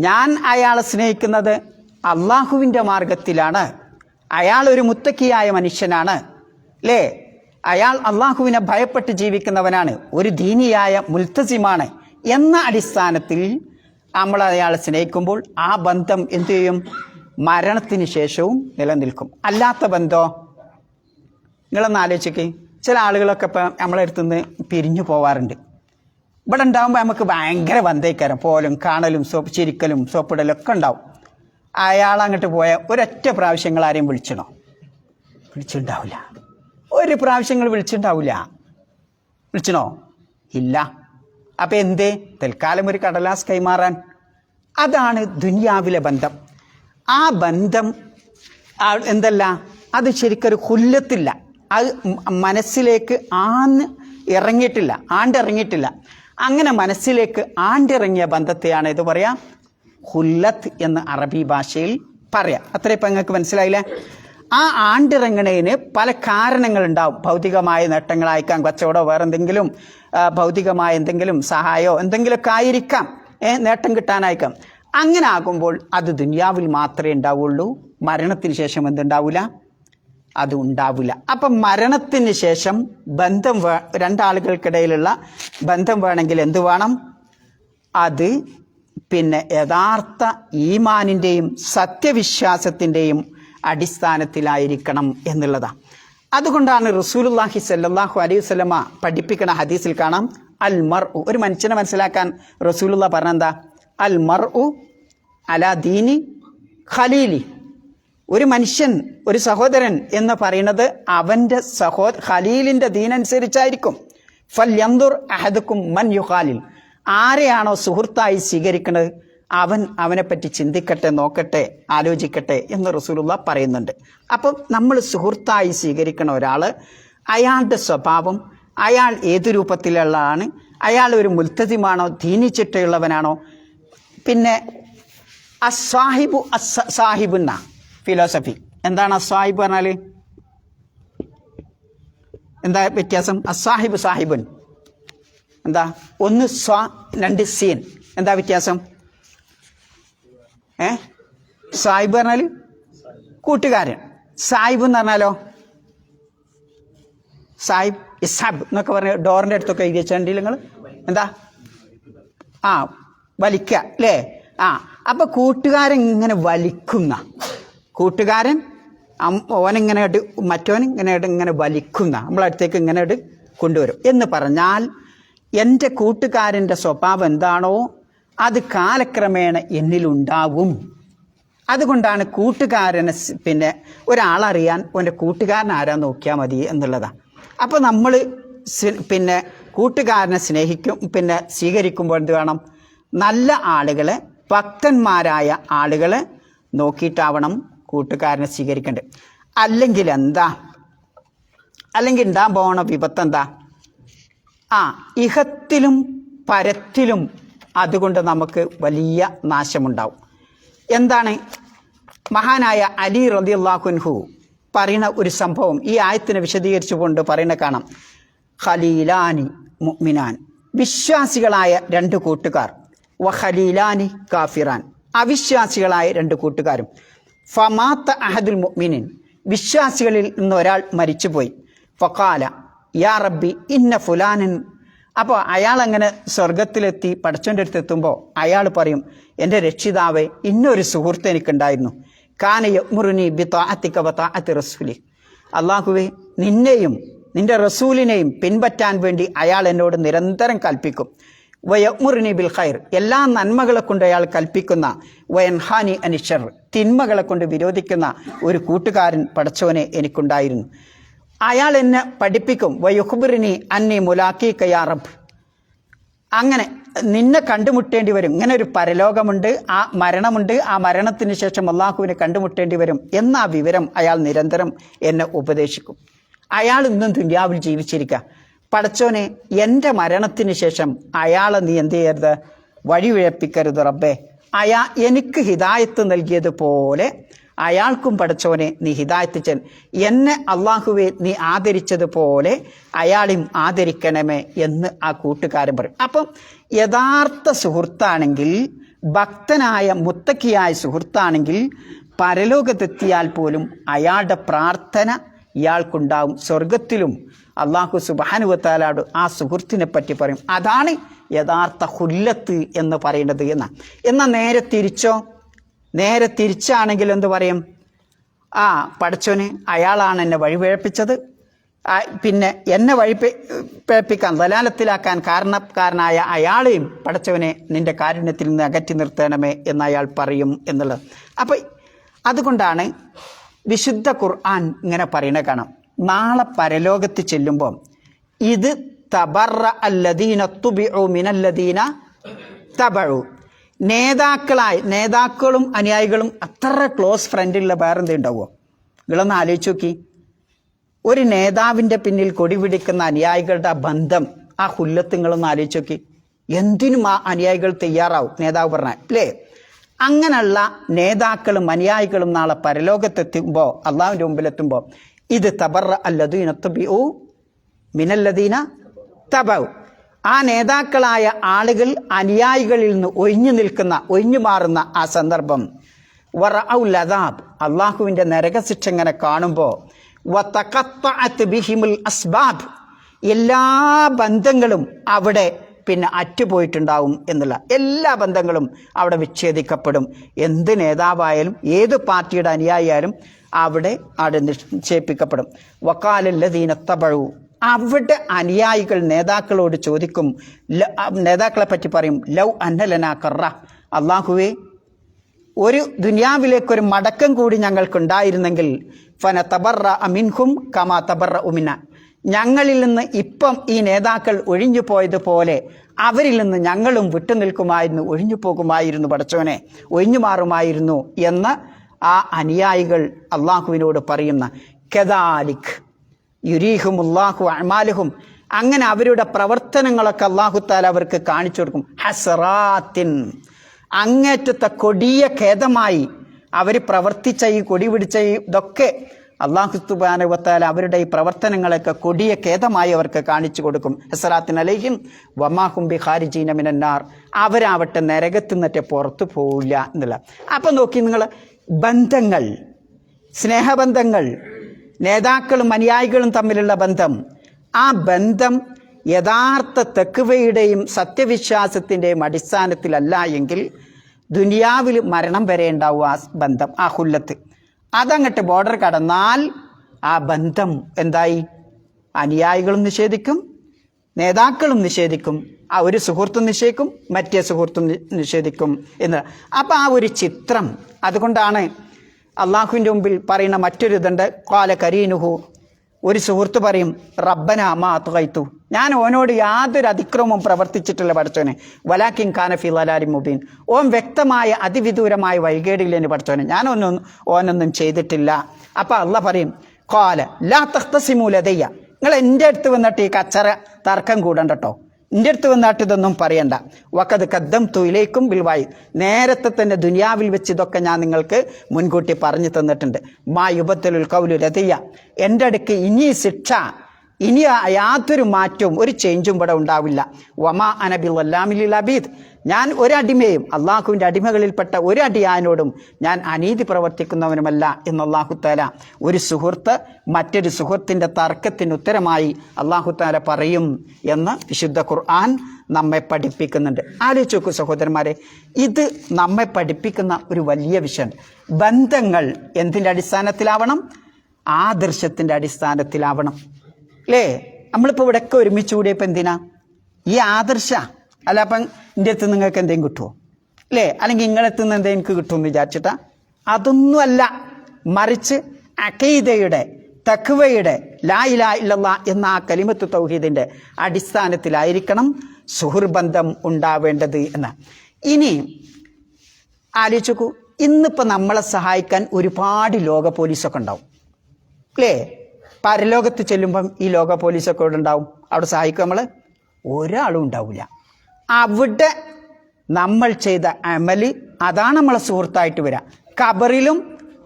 ഞാൻ അയാളെ സ്നേഹിക്കുന്നത് അള്ളാഹുവിൻ്റെ മാർഗത്തിലാണ്, അയാൾ ഒരു മുത്തക്കിയായ മനുഷ്യനാണ് അല്ലേ? അയാൾ അള്ളാഹുവിനെ ഭയപ്പെട്ട് ജീവിക്കുന്നവനാണ്, ഒരു ദീനിയായ മുൽത്തസിമാണ് എന്ന അടിസ്ഥാനത്തിൽ നമ്മൾ അയാളെ സ്നേഹിക്കുമ്പോൾ ആ ബന്ധം എന്തു ചെയ്യും? മരണത്തിന് ശേഷവും നിലനിൽക്കും. അല്ലാത്ത ബന്ധമോ? നിങ്ങളൊന്ന് ആലോചിക്ക്. ചില ആളുകളൊക്കെ ഇപ്പം നമ്മളെ അടുത്തുനിന്ന് പിരിഞ്ഞു പോവാറുണ്ട്. ഇവിടെ ഉണ്ടാകുമ്പോൾ നമുക്ക് ഭയങ്കര ബന്ധയിക്കാരം, പോലും കാണലും ചിരിക്കലും സോപ്പിടലും ഒക്കെ ഉണ്ടാവും. അയാൾ അങ്ങോട്ട് പോയാൽ ഒരൊറ്റ പ്രാവശ്യങ്ങൾ ആരെയും വിളിച്ചണോ? വിളിച്ചിട്ടുണ്ടാവില്ല. ഒരു പ്രാവശ്യങ്ങൾ വിളിച്ചിട്ടുണ്ടാവില്ല. വിളിച്ചണോ? ഇല്ല. അപ്പം എന്തേ? തൽക്കാലം ഒരു കടലാസ് കൈമാറാൻ. അതാണ് ദുനിയാവിലെ ബന്ധം. ആ ബന്ധം എന്തല്ല, അത് ശരിക്കൊരു ഖുല്ലത്തില്ല, അത് മനസ്സിലേക്ക് ആണ്ടിറങ്ങിയിട്ടില്ല. അങ്ങനെ മനസ്സിലേക്ക് ആണ്ടിറങ്ങിയ ബന്ധത്തെയാണ് ഇത് പറയാം ഖുല്ലത്ത് എന്ന് അറബി ഭാഷയിൽ പറയാം. അത്രയും ഇപ്പം നിങ്ങൾക്ക് മനസ്സിലായില്ലേ? ആ ആണ്ടിറങ്ങണതിന് പല കാരണങ്ങളുണ്ടാവും. ഭൗതികമായ നേട്ടങ്ങളായിരിക്കാം, കച്ചവടമോ വേറെന്തെങ്കിലും ഭൗതികമായ എന്തെങ്കിലും സഹായമോ എന്തെങ്കിലുമൊക്കെ ആയിരിക്കാം, നേട്ടം കിട്ടാനായിരിക്കാം. അങ്ങനെ ആകുമ്പോൾ അത് ദുനിയാവിൽ മാത്രമേ ഉണ്ടാവുള്ളൂ. മരണത്തിന് ശേഷം എന്തുണ്ടാവില്ല? അത് ഉണ്ടാവില്ല. അപ്പം മരണത്തിന് ശേഷം ബന്ധം രണ്ടാളുകൾക്കിടയിലുള്ള ബന്ധം വേണമെങ്കിൽ എന്ത് വേണം? അത് പിന്നെ യഥാർത്ഥ ഈമാനിൻ്റെയും സത്യവിശ്വാസത്തിൻ്റെയും അടിസ്ഥാനത്തിലായിരിക്കണം എന്നുള്ളതാണ്. അതുകൊണ്ടാണ് റസൂലുള്ളാഹി സ്വല്ലല്ലാഹു അലൈഹി വസല്ലമ പഠിപ്പിക്കുന്ന ഹദീസിൽ കാണാം, അൽ മർഉ, ഒരു മനുഷ്യനെ മനസ്സിലാക്കാൻ റസൂലുള്ള പറഞ്ഞെന്താ? അൽ മർഉ അലാ ദീനി ഖലീലി. ഒരു മനുഷ്യൻ, ഒരു സഹോദരൻ എന്ന് പറയുന്നത് അവൻ്റെ ഖലീലിൻ്റെ ദീനനുസരിച്ചായിരിക്കും. ഫൽ യൻദുർ അഹദുക്കും മൻ യുഖാലിൽ. ആരെയാണോ സുഹൃത്തായി സ്വീകരിക്കുന്നത് അവനെപ്പറ്റി ചിന്തിക്കട്ടെ, നോക്കട്ടെ, ആലോചിക്കട്ടെ എന്ന് റസൂലുള്ള പറയുന്നുണ്ട്. അപ്പം നമ്മൾ സുഹൃത്തായി സ്വീകരിക്കുന്ന ഒരാൾ, അയാളുടെ സ്വഭാവം, അയാൾ ഏതു രൂപത്തിലുള്ളതാണ്, അയാൾ ഒരു മുൽത്തസിമാണോ, ദീനിച്ചിട്ടുള്ളവനാണോ. പിന്നെ അസ്സാഹിബു സാഹിബുന്ന ഫിലോസഫി എന്താണ്? അസ്സാഹിബ് പറഞ്ഞാൽ എന്താ വ്യത്യാസം? അസ്സാഹിബ് സാഹിബുൻ എന്താ? ഒന്ന് സ്വാ, രണ്ട് സീൻ. എന്താ വ്യത്യാസം? സാഹിബ് പറഞ്ഞാൽ കൂട്ടുകാരൻ, സാഹിബ് എന്ന് പറഞ്ഞാലോ സാഹിബ് ഇസാബ് എന്നൊക്കെ പറഞ്ഞ ഡോറിൻ്റെ അടുത്തൊക്കെ എഴുതി വെച്ചാൽ നിങ്ങൾ എന്താ? വലിക്കുക അല്ലേ? അപ്പം കൂട്ടുകാരൻ ഇങ്ങനെ വലിക്കുന്ന, കൂട്ടുകാരൻ ഓനിങ്ങനെ മറ്റോൻ ഇങ്ങനെ വലിക്കുന്ന, നമ്മളടുത്തേക്ക് ഇങ്ങനെ കൊണ്ടുവരും. എന്ന് പറഞ്ഞാൽ എൻ്റെ കൂട്ടുകാരൻ്റെ സ്വഭാവം എന്താണോ അത് കാലക്രമേണ എന്നിലുണ്ടാവും. അതുകൊണ്ടാണ് കൂട്ടുകാരനെ പിന്നെ ഒരാളറിയാൻ അവൻ്റെ കൂട്ടുകാരൻ ആരാ നോക്കിയാൽ മതി എന്നുള്ളതാണ്. അപ്പോൾ നമ്മൾ പിന്നെ കൂട്ടുകാരനെ സ്വീകരിക്കുമ്പോൾ എന്ത് വേണം? നല്ല ആളുകളെ, ഭക്തന്മാരായ ആളുകളെ നോക്കിയിട്ടാവണം കൂട്ടുകാരനെ സ്വീകരിക്കേണ്ടത്. അല്ലെങ്കിൽ ഉണ്ടാകാൻ പോണ വിപത്ത് എന്താ? ഇഹത്തിലും പരത്തിലും അതുകൊണ്ട് നമുക്ക് വലിയ നാശമുണ്ടാവും. എന്താണ്? മഹാനായ അലി റളിയല്ലാഹു അൻഹു പറയുന്ന ഒരു സംഭവം ഈ ആയത്തിനെ വിശദീകരിച്ചുകൊണ്ട് പറയുന്ന കാണാം. ഖലീലാനി മുഅ്മിനാൻ, വിശ്വാസികളായ രണ്ട് കൂട്ടുകാർ, വഖലീലാനി കാഫിറാൻ, അവിശ്വാസികളായ രണ്ട് കൂട്ടുകാരും. ഫമാത്ത അഹദുൽ മുഅ്മിനീൻ, വിശ്വാസികളിൽ നിന്ന് ഒരാൾ മരിച്ചുപോയി. ഫഖാല യാ റബ്ബി ഇന്ന ഫുലാനൻ, അപ്പോൾ അയാൾ അങ്ങനെ സ്വർഗത്തിലെത്തി പടച്ചോൻ്റെ അടുത്ത് എത്തുമ്പോൾ അയാൾ പറയും, എൻ്റെ രക്ഷിതാവേ, ഇന്നൊരു സുഹൃത്ത് എനിക്കുണ്ടായിരുന്നു. കാന യഅ്മുറുനി ബിതാഅതിക വതാഅതി റസൂലി, അല്ലാഹുവേ, നിന്നെയും നിന്റെ റസൂലിനെയും പിൻപറ്റാൻ വേണ്ടി അയാൾ എന്നോട് നിരന്തരം കൽപ്പിക്കും. വയഅ്മുറുനി ബിൽ ഖൈർ, എല്ലാ നന്മകളെ കൊണ്ട് അയാൾ കൽപ്പിക്കുന്ന, വയൻഹാനി അനിഷർ, തിന്മകളെ കൊണ്ട് വിരോധിക്കുന്ന ഒരു കൂട്ടുകാരൻ പടച്ചോനെ എനിക്കുണ്ടായിരുന്നു. അയാൾ എന്നെ പഠിപ്പിക്കും. വയുഖ്ബിറുനി അന്നി മുലാഖീക യാ റബ്ബ്, അങ്ങനെ നിന്നെ കണ്ടുമുട്ടേണ്ടി വരും, ഇങ്ങനെ ഒരു പരലോകമുണ്ട്, ആ മരണമുണ്ട്, ആ മരണത്തിന് ശേഷം അള്ളാഹുവിനെ കണ്ടുമുട്ടേണ്ടി വരും എന്ന ആ വിവരം അയാൾ നിരന്തരം എന്നെ ഉപദേശിക്കും. അയാൾ ഇന്നും ദുനിയാവിൽ ജീവിച്ചിരിക്കുക. പടച്ചോനെ, എൻ്റെ മരണത്തിന് ശേഷം അയാളെ നീ എന്ത് ചെയ്യരുത്? വഴിവിഴപ്പിക്കരുത് റബ്ബേ. എനിക്ക് ഹിദായത്ത് നൽകിയതുപോലെ അയാൾക്കും പടച്ചോനെ നീ ഹിദായത്ത് എന്നെ അള്ളാഹുവെ നീ ആദരിച്ചതുപോലെ അയാളെയും ആദരിക്കണമേ എന്ന് ആ കൂട്ടുകാരൻ പറയും. അപ്പം യഥാർത്ഥ സുഹൃത്താണെങ്കിൽ, ഭക്തനായ മുത്തക്കിയായ സുഹൃത്താണെങ്കിൽ, പരലോകത്തെത്തിയാൽ പോലും അയാളുടെ പ്രാർത്ഥന ഇയാൾക്കുണ്ടാവും. സ്വർഗത്തിലും അള്ളാഹു സുബ്ഹാനഹു വ തആലയോട് ആ സുഹൃത്തിനെ പറ്റി പറയും. അതാണ് യഥാർത്ഥ ഹുല്ലത്ത് എന്ന് പറയുന്നത് എന്നാൽ നേരെ തിരിച്ചാണെങ്കിൽ എന്ത് പറയും? പടച്ചോന് അയാളാണ് എന്നെ വഴിപിഴപ്പിച്ചത്, പിന്നെ എന്നെ വഴിപിഴപ്പിക്കാൻ, ദലാലത്തിലാക്കാൻ കാരണക്കാരനായ അയാളെയും പടച്ചവനെ നിന്റെ കാരുണ്യത്തിൽ നിന്ന് അകറ്റി നിർത്തണമേ എന്ന് അയാൾ പറയും എന്നുള്ളത്. അപ്പം അതുകൊണ്ടാണ് വിശുദ്ധ ഖുർആൻ ഇങ്ങനെ പറയുന്നത് കാണാം. നാളെ പരലോകത്ത് ചെല്ലുമ്പോൾ ഇത് തബറ അല്ലദീന തുബിഉ മിനല്ലദീന തബഉ, നേതാക്കളും അനുയായികളും അത്ര ക്ലോസ് ഫ്രണ്ടുള്ള വേറെന്ത് ഉണ്ടാവുമോ? നിങ്ങളൊന്ന് ആലോചിച്ച് നോക്കി. ഒരു നേതാവിൻ്റെ പിന്നിൽ കൊടി പിടിക്കുന്ന അനുയായികളുടെ ആ ബന്ധം, ആ ഹുല്ലത്ത് നിങ്ങളൊന്ന് ആലോചിച്ച് നോക്കി. എന്തിനും ആ അനുയായികൾ തയ്യാറാവും, നേതാവ് പറഞ്ഞാൽ അല്ലേ? അങ്ങനെയുള്ള നേതാക്കളും അനുയായികളും നാളെ പരലോകത്തെത്തുമ്പോൾ, അള്ളാഹുവിൻ്റെ മുമ്പിലെത്തുമ്പോൾ, ഇത് തബറ അല്ലദീന തുബിഉ മിനല്ലദീന തബഉ, ആ നേതാക്കളായ ആളുകൾ അനുയായികളിൽ നിന്ന് ഒഴിഞ്ഞു മാറുന്ന ആ സന്ദർഭം. വറഔൽ അദാബ്, അള്ളാഹുവിൻ്റെ നരകശിക്ഷ ഇങ്ങനെ കാണുമ്പോൾ, വതഖത്തഅത് ബിഹിമുൽ അസ്ബാബ്, എല്ലാ ബന്ധങ്ങളും അവിടെ പിന്നെ അറ്റുപോയിട്ടുണ്ടാവും എന്നുള്ള എല്ലാ ബന്ധങ്ങളും അവിടെ വിച്ഛേദിക്കപ്പെടും. എന്ത് നേതാവായാലും ഏത് പാർട്ടിയുടെ അനുയായിയായാലും അവിടെ നിക്ഷേപിക്കപ്പെടും. വഖാലല്ലദീന തബഉ, അവിടെ അനുയായികൾ നേതാക്കളോട് ചോദിക്കും, നേതാക്കളെ പറ്റി പറയും, ലൗ അന്നലനാ കറ, അള്ളാഹുവേ, ഒരു ദുനിയാവിലേക്കൊരു മടക്കം കൂടി ഞങ്ങൾക്കുണ്ടായിരുന്നെങ്കിൽ, ഫന തബറ മിൻഹും കമാ തബറ ഉമിന, ഞങ്ങളിൽ നിന്ന് ഇപ്പം ഈ നേതാക്കൾ ഒഴിഞ്ഞു പോയതുപോലെ അവരിൽ നിന്ന് ഞങ്ങളും വിട്ടുനിൽക്കുമായിരുന്നു, ഒഴിഞ്ഞു പോകുമായിരുന്നു, പടച്ചവനെ ഒഴിഞ്ഞു മാറുമായിരുന്നു എന്ന് ആ അനുയായികൾ അള്ളാഹുവിനോട് പറയുന്ന. കദാലിക് യുരീഹുമുല്ലാഹു അഅ്മാലുഹും, അങ്ങനെ അവരുടെ പ്രവർത്തനങ്ങളൊക്കെ അല്ലാഹു തആല അവർക്ക് കാണിച്ചു കൊടുക്കും. ഹസറാത്തിൻ, അങ്ങേറ്റത്തെ കൊടിയ ഖേദമായി അവർ പ്രവർത്തിച്ച ഈ കൊടി പിടിച്ച ഇതൊക്കെ അല്ലാഹു സുബ്ഹാനഹു വ തആല അവരുടെ ഈ പ്രവർത്തനങ്ങളൊക്കെ കൊടിയ ഖേദമായി അവർക്ക് കാണിച്ചു കൊടുക്കും. ഹസറാത്തിൻ അലൈഹിം വമാ ഹും ബിഖാരിജീന മിനന്നാർ, അവരാവട്ടെ നരകത്തിൽ നിന്നിട്ട് പുറത്തു പോവില്ല എന്നുള്ള. അപ്പം നോക്കി നിങ്ങൾ, ബന്ധങ്ങൾ, സ്നേഹബന്ധങ്ങൾ, നേതാക്കളും അനുയായികളും തമ്മിലുള്ള ബന്ധം, ആ ബന്ധം യഥാർത്ഥ തഖ്വയുടെയും സത്യവിശ്വാസത്തിൻ്റെയും അടിസ്ഥാനത്തിലല്ല എങ്കിൽ ദുനിയാവിൽ മരണം വരെ ഉണ്ടാവും ആ ബന്ധം, ആ ഹുല്ലത്ത്. അതങ്ങട്ട് ബോർഡർ കടന്നാൽ ആ ബന്ധം എന്തായി? അനുയായികളും നിഷേധിക്കും, നേതാക്കളും നിഷേധിക്കും, ആ ഒരു സുഹൃത്തും നിഷേധിക്കും, മറ്റേ സുഹൃത്തും നിഷേധിക്കും എന്ന്. അപ്പം ആ ഒരു ചിത്രം, അതുകൊണ്ടാണ് അള്ളാഹുവിൻ്റെ മുമ്പിൽ പറയുന്ന മറ്റൊരു ഇതുണ്ട്. ഖാല കരീനുഹു, ഒരു സുഹൃത്ത് പറയും, റബ്ബന മാ അത്ഗൈതു, ഞാൻ ഓനോട് യാതൊരു അതിക്രമവും പ്രവർത്തിച്ചിട്ടില്ല പഠിച്ചോനെ, വലാക്കിൻ കാന ഫി ളലാലിൻ മുബീൻ, ഓൻ വ്യക്തമായ അതിവിദൂരമായ വഴികേടില്ലെന്ന് പഠിച്ചോനെ, ഓനൊന്നും ചെയ്തിട്ടില്ല. അപ്പം അള്ളാഹ് പറയും, ഖാല ലാ തഖ്തസിമു ലദയ്യ, നിങ്ങൾ എൻ്റെ അടുത്ത് വന്നിട്ട് ഈ കച്ചറ തർക്കം കൂടണ്ട കേട്ടോ, എൻ്റെ അടുത്ത് വന്നിട്ട് ഇതൊന്നും പറയണ്ട. വഖദ് ഖദ്ദംതു ഇലൈക്കും ബിൽ വഈദ്, നേരത്തെ തന്നെ ദുനിയാവിൽ വെച്ച് ഇതൊക്കെ ഞാൻ നിങ്ങൾക്ക് മുൻകൂട്ടി പറഞ്ഞു തന്നിട്ടുണ്ട്. മാ യുബദ്ദലുൽ ഖൗലു ലദയ്യ, എൻ്റെ അടുക്ക് ഇനി ശിക്ഷ, ഇനി യാതൊരു മാറ്റവും ഒരു ചേഞ്ചും ഇവിടെ ഉണ്ടാവില്ല. വമാ അന ബിളല്ലാമിൽ ലിൽ അബീദ്, ഞാൻ ഒരടിമയും അള്ളാഹുവിൻ്റെ അടിമകളിൽപ്പെട്ട ഒരു അടിയാനോടും ഞാൻ അനീതി പ്രവർത്തിക്കുന്നവനുമല്ല എന്ന് അള്ളാഹു തആല ഒരു സുഹൃത്ത് മറ്റൊരു സുഹൃത്തിൻ്റെ തർക്കത്തിന് ഉത്തരമായി അള്ളാഹു തആല പറയും എന്ന് വിശുദ്ധ ഖുർആൻ നമ്മെ പഠിപ്പിക്കുന്നുണ്ട്. ആലോചിച്ച് നോക്കൂ സഹോദരന്മാരെ, ഇത് നമ്മെ പഠിപ്പിക്കുന്ന ഒരു വലിയ വിഷയമുണ്ട്. ബന്ധങ്ങൾ എന്തിൻ്റെ അടിസ്ഥാനത്തിലാവണം? ആദർശത്തിൻ്റെ അടിസ്ഥാനത്തിലാവണം. അല്ലേ? നമ്മളിപ്പോൾ ഇവിടെയൊക്കെ ഒരുമിച്ച് കൂടിയപ്പോൾ എന്തിനാ? ഈ ആദർശ അല്ല. അപ്പം എൻ്റെ അടുത്ത് നിങ്ങൾക്ക് എന്തെങ്കിലും കിട്ടുമോ? അല്ലേ? അല്ലെങ്കിൽ നിങ്ങളെടുത്ത് നിന്ന് എന്തെങ്കിലും എനിക്ക് കിട്ടുമെന്ന് വിചാരിച്ചിട്ടാ? അതൊന്നുമല്ല. മറിച്ച് അഖീദയുടെ, തഖ്വയുടെ, ലാ ഇലാഹ ഇല്ലല്ലാഹ് എന്ന ആ കലിമത്ത് തൗഹീദിൻ്റെ അടിസ്ഥാനത്തിലായിരിക്കണം സുഹൃബന്ധം ഉണ്ടാവേണ്ടത് എന്ന്. ഇനി ആലോചിച്ച് നോക്കൂ, ഇന്നിപ്പോൾ നമ്മളെ സഹായിക്കാൻ ഒരുപാട് ലോക പോലീസൊക്കെ ഉണ്ടാവും. അല്ലേ? പരലോകത്ത് ചെല്ലുമ്പം ഈ ലോക പോലീസൊക്കെ ഇവിടെ ഉണ്ടാവും. അവിടെ സഹായിക്കും നമ്മൾ? ഒരാളും ഉണ്ടാവില്ല. അവിടെ നമ്മൾ ചെയ്ത അമല്, അതാണ് നമ്മളെ സുഹൃത്തായിട്ട് വരിക. ഖബറിലും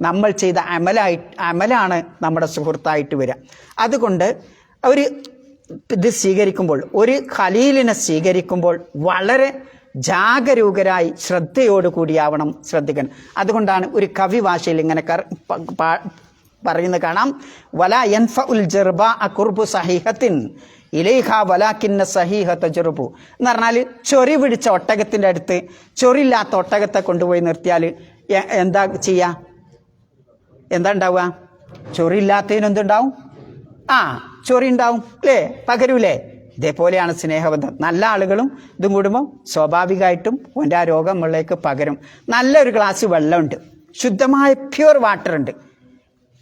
നമ്മൾ ചെയ്ത അമലാണ് നമ്മുടെ സുഹൃത്തായിട്ട് വരിക. അതുകൊണ്ട് ഒരു ഇത് സ്വീകരിക്കുമ്പോൾ, ഒരു ഖലീലിനെ സ്വീകരിക്കുമ്പോൾ വളരെ ജാഗരൂകരായി ശ്രദ്ധയോടുകൂടിയാവണം ശ്രദ്ധിക്കണം. അതുകൊണ്ടാണ് ഒരു കവി ഭാഷയിൽ ഇങ്ങനെ പറയുന്നത് കാണാം, വലാ യൻഫഉൽ ജർബാ ഖുർബു സഹീഹത്തിൻ ഇലൈഹ വലാകിന്ന സഹീഹത ജർബു എന്ന് പറഞ്ഞാൽ, ചൊറി പിടിച്ച ഒട്ടകത്തിൻ്റെ അടുത്ത് ചൊറിയില്ലാത്ത ഒട്ടകത്തെ കൊണ്ടുപോയി നിർത്തിയാൽ എന്താ ചെയ്യുക? എന്താ ഉണ്ടാവുക? ചൊറിയില്ലാത്തതിന് എന്തുണ്ടാവും? ചൊറി ഉണ്ടാവും. അല്ലേ? പകരൂലേ? ഇതേപോലെയാണ് സ്നേഹബന്ധം. നല്ല ആളുകളും ഇതും കൂടുമ്പോൾ സ്വാഭാവികമായിട്ടും ഓൻ്റെ ആ രോഗം വെള്ളേക്ക് പകരും. നല്ലൊരു ഗ്ലാസ് വെള്ളമുണ്ട്, ശുദ്ധമായ പ്യുവർ വാട്ടർ ഉണ്ട്,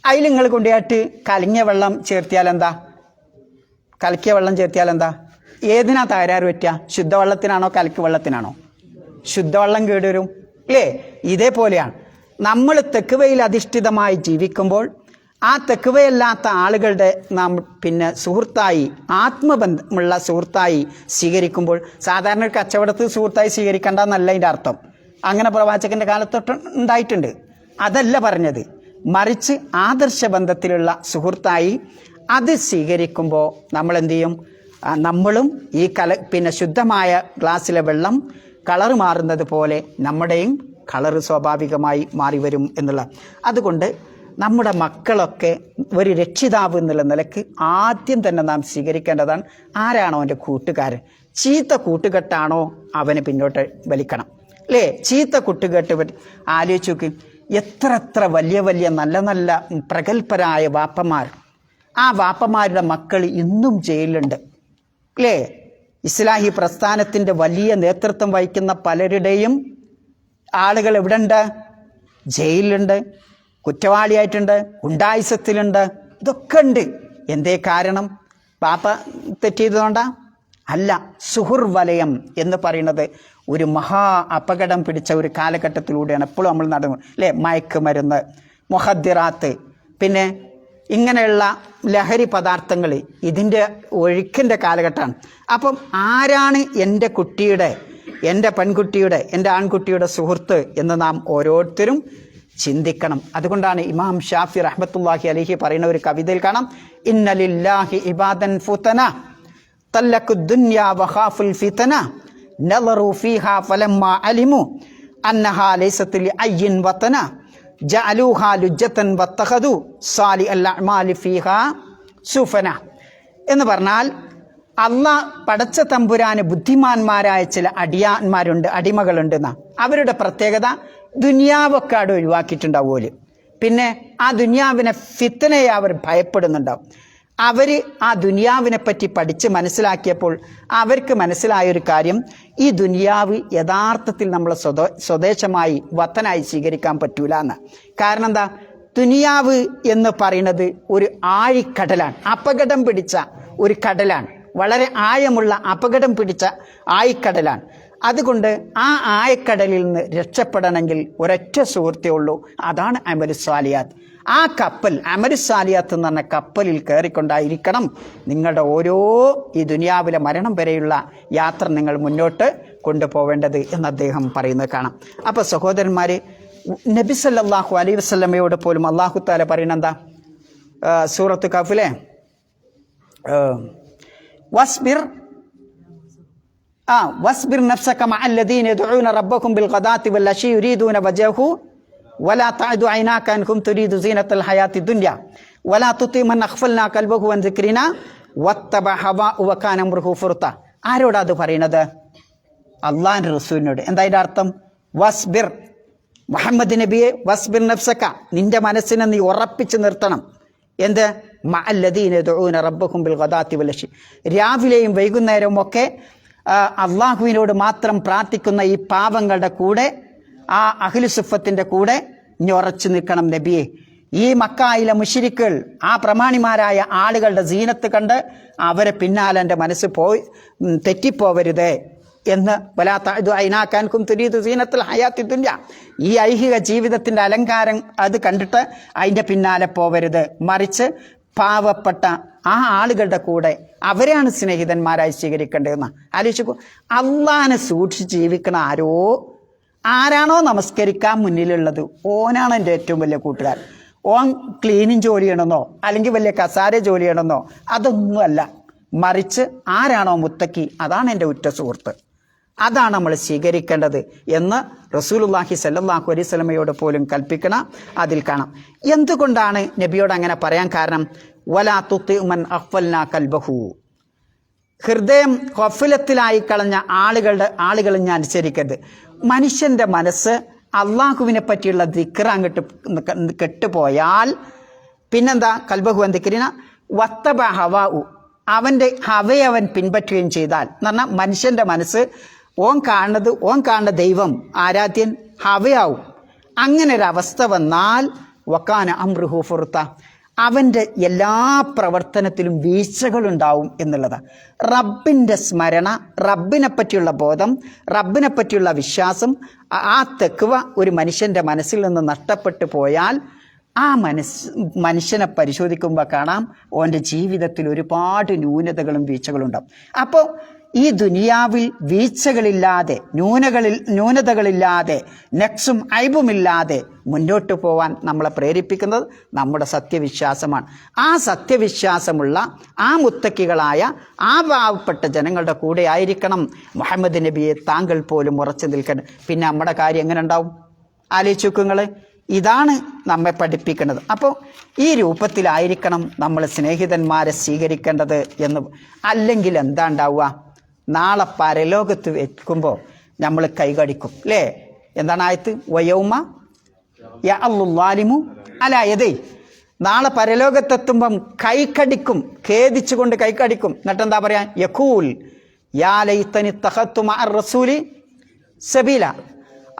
അതിൽ നിങ്ങൾ കൊണ്ടുപോയിട്ട് കലങ്ങിയ വെള്ളം ചേർത്തിയാൽ എന്താ? കലക്കിയ വെള്ളം ചേർത്തിയാൽ എന്താ? ഏതിനാ തകരാറ് പറ്റുക? ശുദ്ധവെള്ളത്തിനാണോ കലക്കിയ വെള്ളത്തിനാണോ? ശുദ്ധവെള്ളം കേടുവരും. അല്ലേ? ഇതേപോലെയാണ് നമ്മൾ തെക്കുവയിൽ അധിഷ്ഠിതമായി ജീവിക്കുമ്പോൾ ആ തെക്കുവയല്ലാത്ത ആളുകളുടെ നാം പിന്നെ സുഹൃത്തായി, ആത്മബന്ധമുള്ള സുഹൃത്തായി സ്വീകരിക്കുമ്പോൾ, സാധാരണ ഒരു കച്ചവടത്തിൽ സുഹൃത്തായി സ്വീകരിക്കേണ്ട എന്നല്ല അതിൻ്റെ അർത്ഥം. അങ്ങനെ പ്രവാചകൻ്റെ കാലത്തൊട്ട് ഉണ്ടായിട്ടുണ്ട്. അതല്ല പറഞ്ഞത്. മറിച്ച് ആദർശബന്ധത്തിലുള്ള സുഹൃത്തായി അത് സ്വീകരിക്കുമ്പോൾ നമ്മൾ എന്ത് ചെയ്യും? നമ്മളും ഈ പിന്നെ ശുദ്ധമായ ഗ്ലാസ്സിലെ വെള്ളം കളറ് മാറുന്നത് പോലെ നമ്മുടെയും കളറ് സ്വാഭാവികമായി മാറി വരും എന്നുള്ള. അതുകൊണ്ട് നമ്മുടെ മക്കളൊക്കെ ഒരു രക്ഷിതാവ് എന്നുള്ള നിലക്ക് ആദ്യം തന്നെ നാം സ്വീകരിക്കേണ്ടതാണ് ആരാണോ അവൻ്റെ കൂട്ടുകാരൻ. ചീത്ത കൂട്ടുകെട്ടാണോ അവനെ പിന്നോട്ട് വലിക്കണം. അല്ലേ? ചീത്ത കൂട്ടുകെട്ട് ആലോചിച്ച് നോക്കി, എത്ര വലിയ വലിയ നല്ല നല്ല പ്രഗത്ഭരായ വാപ്പമാർ, ആ വാപ്പമാരുടെ മക്കൾ ഇന്നും ജയിലിലുണ്ട്. അല്ലേ? ഇസ്ലാഹി പ്രസ്ഥാനത്തിൻ്റെ വലിയ നേതൃത്വം വഹിക്കുന്ന പലരുടെയും ആളുകൾ എവിടെ ഉണ്ട്? ജയിലിലുണ്ട്, കുറ്റവാളിയായിട്ടുണ്ട്, ഗുണ്ടായിസത്തിലുണ്ട്. ഇതൊക്കെ ഉണ്ട്. എന്തേ കാരണം? പാപ്പ തെറ്റിയതുകൊണ്ടാ? അല്ല. സുഹൃർ വലയം എന്ന് പറയുന്നത് ഒരു മഹാ അപകടം പിടിച്ച ഒരു കാലഘട്ടത്തിലൂടെയാണ് എപ്പോഴും നമ്മൾ നടന്നു. അല്ലേ? മയക്കുമരുന്ന്, മുഹദ്ദിറാത്ത്, പിന്നെ ഇങ്ങനെയുള്ള ലഹരി പദാർത്ഥങ്ങൾ, ഇതിൻ്റെ ഒഴുക്കിൻ്റെ കാലഘട്ടമാണ്. അപ്പം ആരാണ് എൻ്റെ കുട്ടിയുടെ, എൻ്റെ പെൺകുട്ടിയുടെ, എൻ്റെ ആൺകുട്ടിയുടെ സുഹൃത്ത് എന്ന് നാം ഓരോരുത്തരും ചിന്തിക്കണം. അതുകൊണ്ടാണ് ഇമാം ഷാഫി റഹ്മത്തുള്ളാഹി അലൈഹി പറയുന്ന ഒരു കവിതയിൽ കാണാം, ഇന്ന ലില്ലാഹി ഇബാദൻ ഫുതന തല്ലഖു ദുനിയാ വഖാഫുൽ ഫിതന നളറു ഫീഹാ ഫലമ്മാ അലിമു അന്നഹാ ലൈസത്ത് ലിഅയ്യിൻ വതന ജഅലൂഹാ ലുജ്ജതൻ വത്തഖദു സാലിഹൽ അഅമാലി ഫീഹാ സുഫന എന്ന് പറഞ്ഞാൽ, അള്ളാഹ് പടച്ച തമ്പുരാന് ബുദ്ധിമാന്മാരായ ചില അടിയാന്മാരുണ്ട്, അടിമകളുണ്ടെന്ന. അവരുടെ പ്രത്യേകത ദുനിയാവൊക്കെ അവിടെ ഒഴിവാക്കിയിട്ടുണ്ടാവുമല്ലോ. പിന്നെ ആ ദുനിയാവിനെ ഫിത്തനയെ അവർ ഭയപ്പെടുന്നുണ്ടാവും. അവർ ആ ദുനിയാവിനെ പറ്റി പഠിച്ച് മനസ്സിലാക്കിയപ്പോൾ അവർക്ക് മനസ്സിലായൊരു കാര്യം, ഈ ദുനിയാവ് യഥാർത്ഥത്തിൽ നമ്മളെ സ്വദേശമായി വത്തനായി സ്വീകരിക്കാൻ പറ്റൂല എന്ന്. കാരണം എന്താ? ദുനിയാവ് എന്ന് പറയുന്നത് ഒരു ആഴിക്കടലാണ്, അപകടം പിടിച്ച ഒരു കടലാണ്, വളരെ ആഴമുള്ള അപകടം പിടിച്ച ആഴിക്കടലാണ്. അതുകൊണ്ട് ആ ആഴക്കടലിൽ നിന്ന് രക്ഷപ്പെടണമെങ്കിൽ ഒരൊറ്റ സുഹൃത്തേ ഉള്ളൂ, അതാണ് അമലു സ്വാലിയാത്ത്. ആ കപ്പൽ, അമലു സ്വാലിയാത്ത് എന്ന് പറഞ്ഞ കപ്പലിൽ കയറിക്കൊണ്ടായിരിക്കണം നിങ്ങളുടെ ഓരോ ഈ ദുനിയാവിലെ മരണം വരെയുള്ള യാത്ര നിങ്ങൾ മുന്നോട്ട് കൊണ്ടുപോവേണ്ടത് എന്ന് അദ്ദേഹം പറയുന്നത് കാണാം. അപ്പോൾ സഹോദരന്മാരെ, നബി സല്ലല്ലാഹു അലൈഹി വസല്ലമയോട് പോലും അല്ലാഹു തആല പറയുന്നത് എന്താ? സൂറത്ത് കഹ്ഫിലെ വസ്ബിർ നഫ്സക മഅല്ലദീന യദ്ഊന റബ്ബഹും ബിൽഗദാത്തി വല്ലശി യുരീദൂന വജഹു വലാ തഅദു ഐനാക അൻഹും തുരീദു സീനത്തൽ ഹയാത്തി ദുനിയ വലാ തുതി മൻ അഗ്ഫൽനാ ഖൽബഹു അൻ ദിക്രിനാ വത്തബഅ ഹവാഉ വകാന അംറുഹു ഫുർത. ആരോടാ അത് പറയുന്നത്? അള്ളാഹിന്റെ റസൂലിനോട്. എന്താ അതിന്റെ അർത്ഥം? വസ്ബിർ, മുഹമ്മദ് നബിയെ, വസ്ബിർ നഫ്സക, നിന്റെ മനസ്സിനെ നീ ഉറപ്പിച്ചു നിർത്തണം. എന്ത്? മഅല്ലദീന യദ്ഊന റബ്ബഹും ബിൽഗദാത്തി വല്ലശി, രാവിലെയും വൈകുന്നേരവും ഒക്കെ അള്ളാഹുവിനോട് മാത്രം പ്രാർത്ഥിക്കുന്ന ഈ പാവങ്ങളുടെ കൂടെ, ആ അഹ്ലു സുഫത്തിന്റെ കൂടെ ഇനി ഉറച്ചു നിൽക്കണം നബിയെ. ഈ മക്കായിലെ മുശ്രിക്കുകൾ, ആ പ്രമാണിമാരായ ആളുകളുടെ സീനത്ത് കണ്ട് അവരെ പിന്നാലെ എൻ്റെ മനസ്സ് തെറ്റിപ്പോവരുതേ എന്ന്. വലാ തഅദു ഐനാകാൻകും തുരീദു സീനത്തുൽ ഹയാത്തി ദുനിയ, ഈ ഐഹിക ജീവിതത്തിന്റെ അലങ്കാരം അത് കണ്ടിട്ട് അതിൻ്റെ പിന്നാലെ പോവരുത്, മറിച്ച് പാവപ്പെട്ട ആ ആളുകളുടെ കൂടെ അവരെയാണ് സ്നേഹിതന്മാരായി സ്വീകരിക്കേണ്ടതെന്ന് ആലോചിക്കൂ. അള്ളാഹിനെ സൂക്ഷിച്ച് ജീവിക്കണ ആരാണോ നമസ്കരിക്കാൻ മുന്നിലുള്ളത്, ഓനാണ് എൻ്റെ ഏറ്റവും വലിയ കൂട്ടുകാരൻ. ഓൻ ക്ലീനിങ് ജോലി ചെയ്യണമെന്നോ അല്ലെങ്കിൽ വലിയ കസാര ജോലി ചെയ്യണമെന്നോ അതൊന്നുമല്ല, മറിച്ച് ആരാണോ മുത്തക്കി, അതാണ് എൻ്റെ ഉറ്റ സുഹൃത്ത്, അതാണ് നമ്മൾ സ്വീകരിക്കേണ്ടത് എന്ന് റസൂലുള്ളാഹി സ്വല്ലല്ലാഹു അലൈഹി വസല്ലമയോട് പോലും കൽപ്പിക്കണ അതിൽ കാണാം. എന്തുകൊണ്ടാണ് നബിയോട് അങ്ങനെ പറയാൻ കാരണം? വലാ തുതി മൻ അഗ്ഫൽനാ ഖൽബഹു, ഹൃദയം ഗഫലത്തിലായി കളഞ്ഞ ആളുകൾ ഞാൻ അനുസരിക്കരുത്. മനുഷ്യന്റെ മനസ്സ് അള്ളാഹുവിനെ പറ്റിയുള്ള ദിക്ർ അങ്ങോട്ട് കെട്ടുപോയാൽ പിന്നെന്താ? ഖൽബഹു അൻ ദിക്രിന വത്തബ ഹവാഉ, അവൻ്റെ ഹവയെ അവൻ പിൻപറ്റുകയും ചെയ്താൽ എന്ന് പറഞ്ഞാൽ മനുഷ്യന്റെ മനസ്സ് ഓൻ കാണുന്ന ദൈവം ആരാധ്യൻ ഹവയാവും. അങ്ങനെ ഒരു വന്നാൽ വക്കാന അംറുഹു ഫുർത, അവൻ്റെ എല്ലാ പ്രവർത്തനത്തിലും വീഴ്ചകളുണ്ടാവും എന്നുള്ളതാണ്. റബ്ബിൻ്റെ സ്മരണ, റബ്ബിനെ പറ്റിയുള്ള ബോധം, റബ്ബിനെ പറ്റിയുള്ള വിശ്വാസം, ആ തെക്കുവ ഒരു മനുഷ്യൻ്റെ മനസ്സിൽ നിന്ന് നഷ്ടപ്പെട്ടു പോയാൽ ആ മനുഷ്യനെ പരിശോധിക്കുമ്പോൾ കാണാം ഓൻ്റെ ജീവിതത്തിൽ ഒരുപാട് ന്യൂനതകളും വീഴ്ചകളും ഉണ്ടാവും. അപ്പോൾ ഈ ദുനിയാവിൽ വീഴ്ചകളില്ലാതെ, ന്യൂനതകളില്ലാതെ, നെക്സും ഐബുമില്ലാതെ മുന്നോട്ട് പോവാൻ നമ്മളെ പ്രേരിപ്പിക്കുന്നത് നമ്മുടെ സത്യവിശ്വാസമാണ്. ആ സത്യവിശ്വാസമുള്ള ആ മുത്തക്കികളായ ആ പാവപ്പെട്ട ജനങ്ങളുടെ കൂടെ ആയിരിക്കണം മുഹമ്മദ് നബിയെ താങ്കൾ പോലും ഉറച്ചു നിൽക്കണം. പിന്നെ നമ്മുടെ കാര്യം എങ്ങനെ ഉണ്ടാവും? ആലോചിച്ച് നോക്കുങ്ങൾ. ഇതാണ് നമ്മെ പഠിപ്പിക്കുന്നത്. അപ്പോൾ ഈ രൂപത്തിലായിരിക്കണം നമ്മൾ സ്നേഹിതന്മാരെ സ്വീകരിക്കേണ്ടത് എന്ന്. അല്ലെങ്കിൽ എന്താ ഉണ്ടാവുക? നാളെ പരലോകത്ത് വെക്കുമ്പോൾ നമ്മൾ കൈകടിക്കും, അല്ലേ? എന്താണ് ആയത്ത്? വയൗമ യഅല്ലുല്ലാലിമു അലാ യദൈ, നാളെ പരലോകത്തെത്തുമ്പം കൈക്കടിക്കും, ഖേദിച്ചുകൊണ്ട് കൈക്കടിക്കും. എന്നിട്ട് എന്താ പറയാ? യഖൂൽ യാ ലൈതനി തഖത്തു മഅർ റസൂലി സബീല,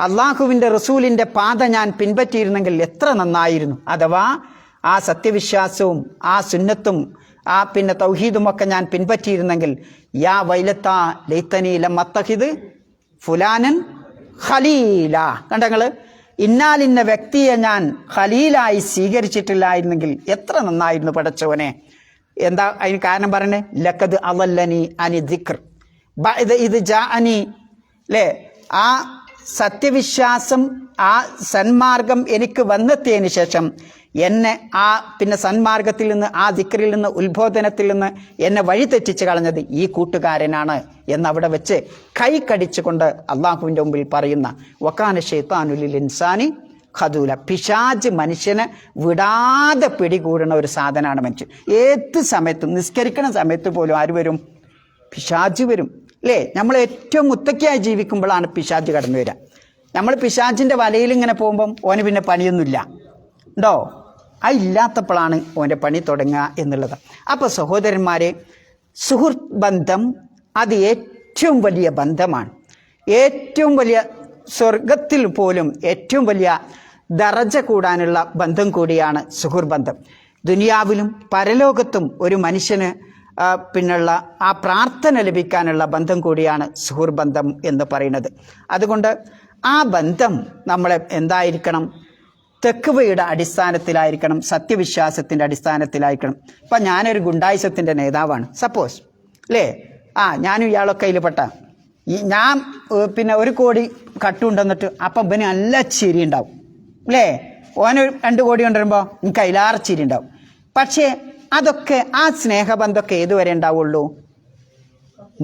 അള്ളാഹുവിൻ്റെ റസൂലിൻ്റെ പാത ഞാൻ പിൻപറ്റിയിരുന്നെങ്കിൽ എത്ര നന്നായിരുന്നു. അഥവാ ആ സത്യവിശ്വാസവും ആ സുന്നത്തും ആ പിന്നെ തൗഹീദുമൊക്കെ ഞാൻ പിൻപറ്റിയിരുന്നെങ്കിൽ, യാ വൈലത്ത ലൈതനി ലം അത്തഖിദ് ഫുലാനൻ ഖലീല, കണ്ടങ്ങൾ, ഇന്നാലിന്ന വ്യക്തിയെ ഞാൻ ഖലീലായി സ്വീകരിച്ചിട്ടില്ലായിരുന്നെങ്കിൽ എത്ര നന്നായിരുന്നു പടച്ചവനെ. എന്താ അതിന് കാരണം പറയണേ? ലഖദ് അളല്ലനി അനി ദിക്ർ ബഅദ ഇദ് ജാഅനി, അല്ലേ? ആ സത്യവിശ്വാസം, ആ സന്മാർഗം എനിക്ക് വന്നെത്തിയതിന് ശേഷം എന്നെ ആ പിന്നെ സന്മാർഗത്തിൽ നിന്ന്, ആ ദിക്റിൽ നിന്ന്, ഉത്ബോധനത്തിൽ നിന്ന് എന്നെ വഴിതെറ്റിച്ച് കളഞ്ഞത് ഈ കൂട്ടുകാരനാണ് എന്നവിടെ വെച്ച് കൈ കടിച്ചുകൊണ്ട് അള്ളാഹുവിൻ്റെ മുമ്പിൽ പറയുന്ന വക്കാന ശൈത്താനു ലിൽ ഇൻസാനി ഖദൂല, പിശാച് മനുഷ്യനെ വിടാതെ പിടികൂടുന്ന ഒരു സാധനമാണ് മനുഷ്യൻ. ഏത് സമയത്തും, നിസ്കരിക്കണ സമയത്ത് പോലും ആര് വരും? പിശാച് വരും, അല്ലേ? നമ്മൾ ഏറ്റവും മുത്തക്കിയായി ജീവിക്കുമ്പോഴാണ് പിശാച് കടന്നു വരിക. നമ്മൾ പിശാചിൻ്റെ വലയിൽ ഇങ്ങനെ പോകുമ്പം ഓന് പിന്നെ പണിയൊന്നുമില്ല, ഉണ്ടോ? ആ ഇല്ലാത്തപ്പോഴാണ് ഓൻ്റെ പണി തുടങ്ങുക എന്നുള്ളത്. അപ്പോൾ സഹോദരന്മാരെ, സുഹൃത്ത് ബന്ധം അത് ഏറ്റവും വലിയ ബന്ധമാണ്. ഏറ്റവും വലിയ സ്വർഗത്തിൽ പോലും ഏറ്റവും വലിയ ദറജ കൂടാനുള്ള ബന്ധം കൂടിയാണ് സുഹൃത്ത് ബന്ധം. ദുനിയാവിലും പരലോകത്തും ഒരു മനുഷ്യന് പിന്നുള്ള ആ പ്രാർത്ഥന ലഭിക്കാനുള്ള ബന്ധം കൂടിയാണ് സുഹൃത്ത് ബന്ധം എന്ന് പറയുന്നത്. അതുകൊണ്ട് ആ ബന്ധം നമ്മളെ എന്തായിരിക്കണം? തെക്കുവയുടെ അടിസ്ഥാനത്തിലായിരിക്കണം, സത്യവിശ്വാസത്തിൻ്റെ അടിസ്ഥാനത്തിലായിരിക്കണം. ഇപ്പം ഞാനൊരു ഗുണ്ടായിസത്തിൻ്റെ നേതാവാണ് സപ്പോസ്, അല്ലേ? ഞാനും ഇയാളൊക്കെ അതിൽപ്പെട്ട ഞാൻ പിന്നെ 1 കോടി കട്ടുണ്ടെന്നിട്ട് അപ്പം പിന്നെ നല്ല ചിരി ഉണ്ടാവും, അല്ലേ? ഓന് 2 കോടി കൊണ്ടുവരുമ്പോൾ എനിക്ക് അതിലാറ് ചിരി ഉണ്ടാവും. പക്ഷേ അതൊക്കെ ആ സ്നേഹബന്ധമൊക്കെ ഏതുവരെ ഉണ്ടാവുള്ളൂ?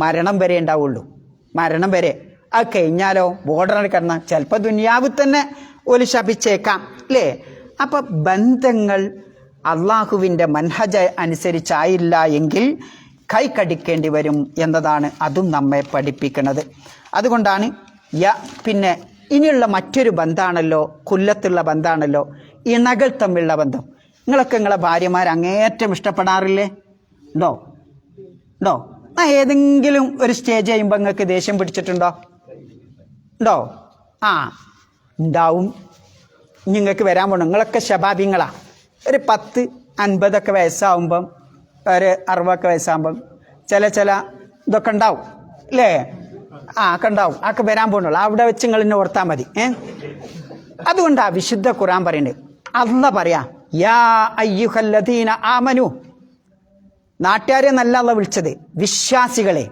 മരണം വരെ ഉണ്ടാവുള്ളൂ. മരണം വരെ. അത് കഴിഞ്ഞാലോ ബോർഡറിൽ കിടന്നാൽ ചിലപ്പോൾ ദുനിയാവിൽ തന്നെ ഒരു ശപിച്ചേക്കാം, അല്ലേ? അപ്പം ബന്ധങ്ങൾ അള്ളാഹുവിൻ്റെ മൻഹജ് അനുസരിച്ചായില്ല എങ്കിൽ കൈ കടിക്കേണ്ടി വരും എന്നതാണ് അതും നമ്മെ പഠിപ്പിക്കുന്നത്. അതുകൊണ്ടാണ് പിന്നെ ഇനിയുള്ള മറ്റൊരു ബന്ധമാണല്ലോ, കൊല്ലത്തുള്ള ബന്ധമാണല്ലോ ഇണകൾ തമ്മിലുള്ള ബന്ധം. നിങ്ങളൊക്കെ നിങ്ങളെ ഭാര്യമാർ അങ്ങേയറ്റം ഇഷ്ടപ്പെടാറില്ലേ? ഉണ്ടോ? ഏതെങ്കിലും ഒരു സ്റ്റേജ് കഴിയുമ്പോൾ നിങ്ങൾക്ക് ദേഷ്യം പിടിച്ചിട്ടുണ്ടോ? ഉണ്ടോ? ഉണ്ടാവും. നിങ്ങൾക്ക് വരാൻ പോകണം. നിങ്ങളൊക്കെ ശബാബിങ്ങളാ. ഒരു 10-50 വയസ്സാവുമ്പം, ഒരു 60 വയസ്സാകുമ്പം ചില ഇതൊക്കെ ഉണ്ടാവും, അല്ലേ? ഒക്കെ ഉണ്ടാവും. ഒക്കെ വരാൻ പോകുന്നുള്ളൂ. അവിടെ വെച്ച് നിങ്ങൾ എന്നെ ഓർത്താൽ മതി. അതുകൊണ്ടാ വിശുദ്ധ ഖുർആൻ പറയുന്നത്. അല്ലാഹ് പറയാ, യാ അയ്യുഹല്ലദീന ആമനു. നാട്ടുകാരെ നല്ല അല്ലാഹ് വിളിച്ചത്. വിശ്വാസികളെ,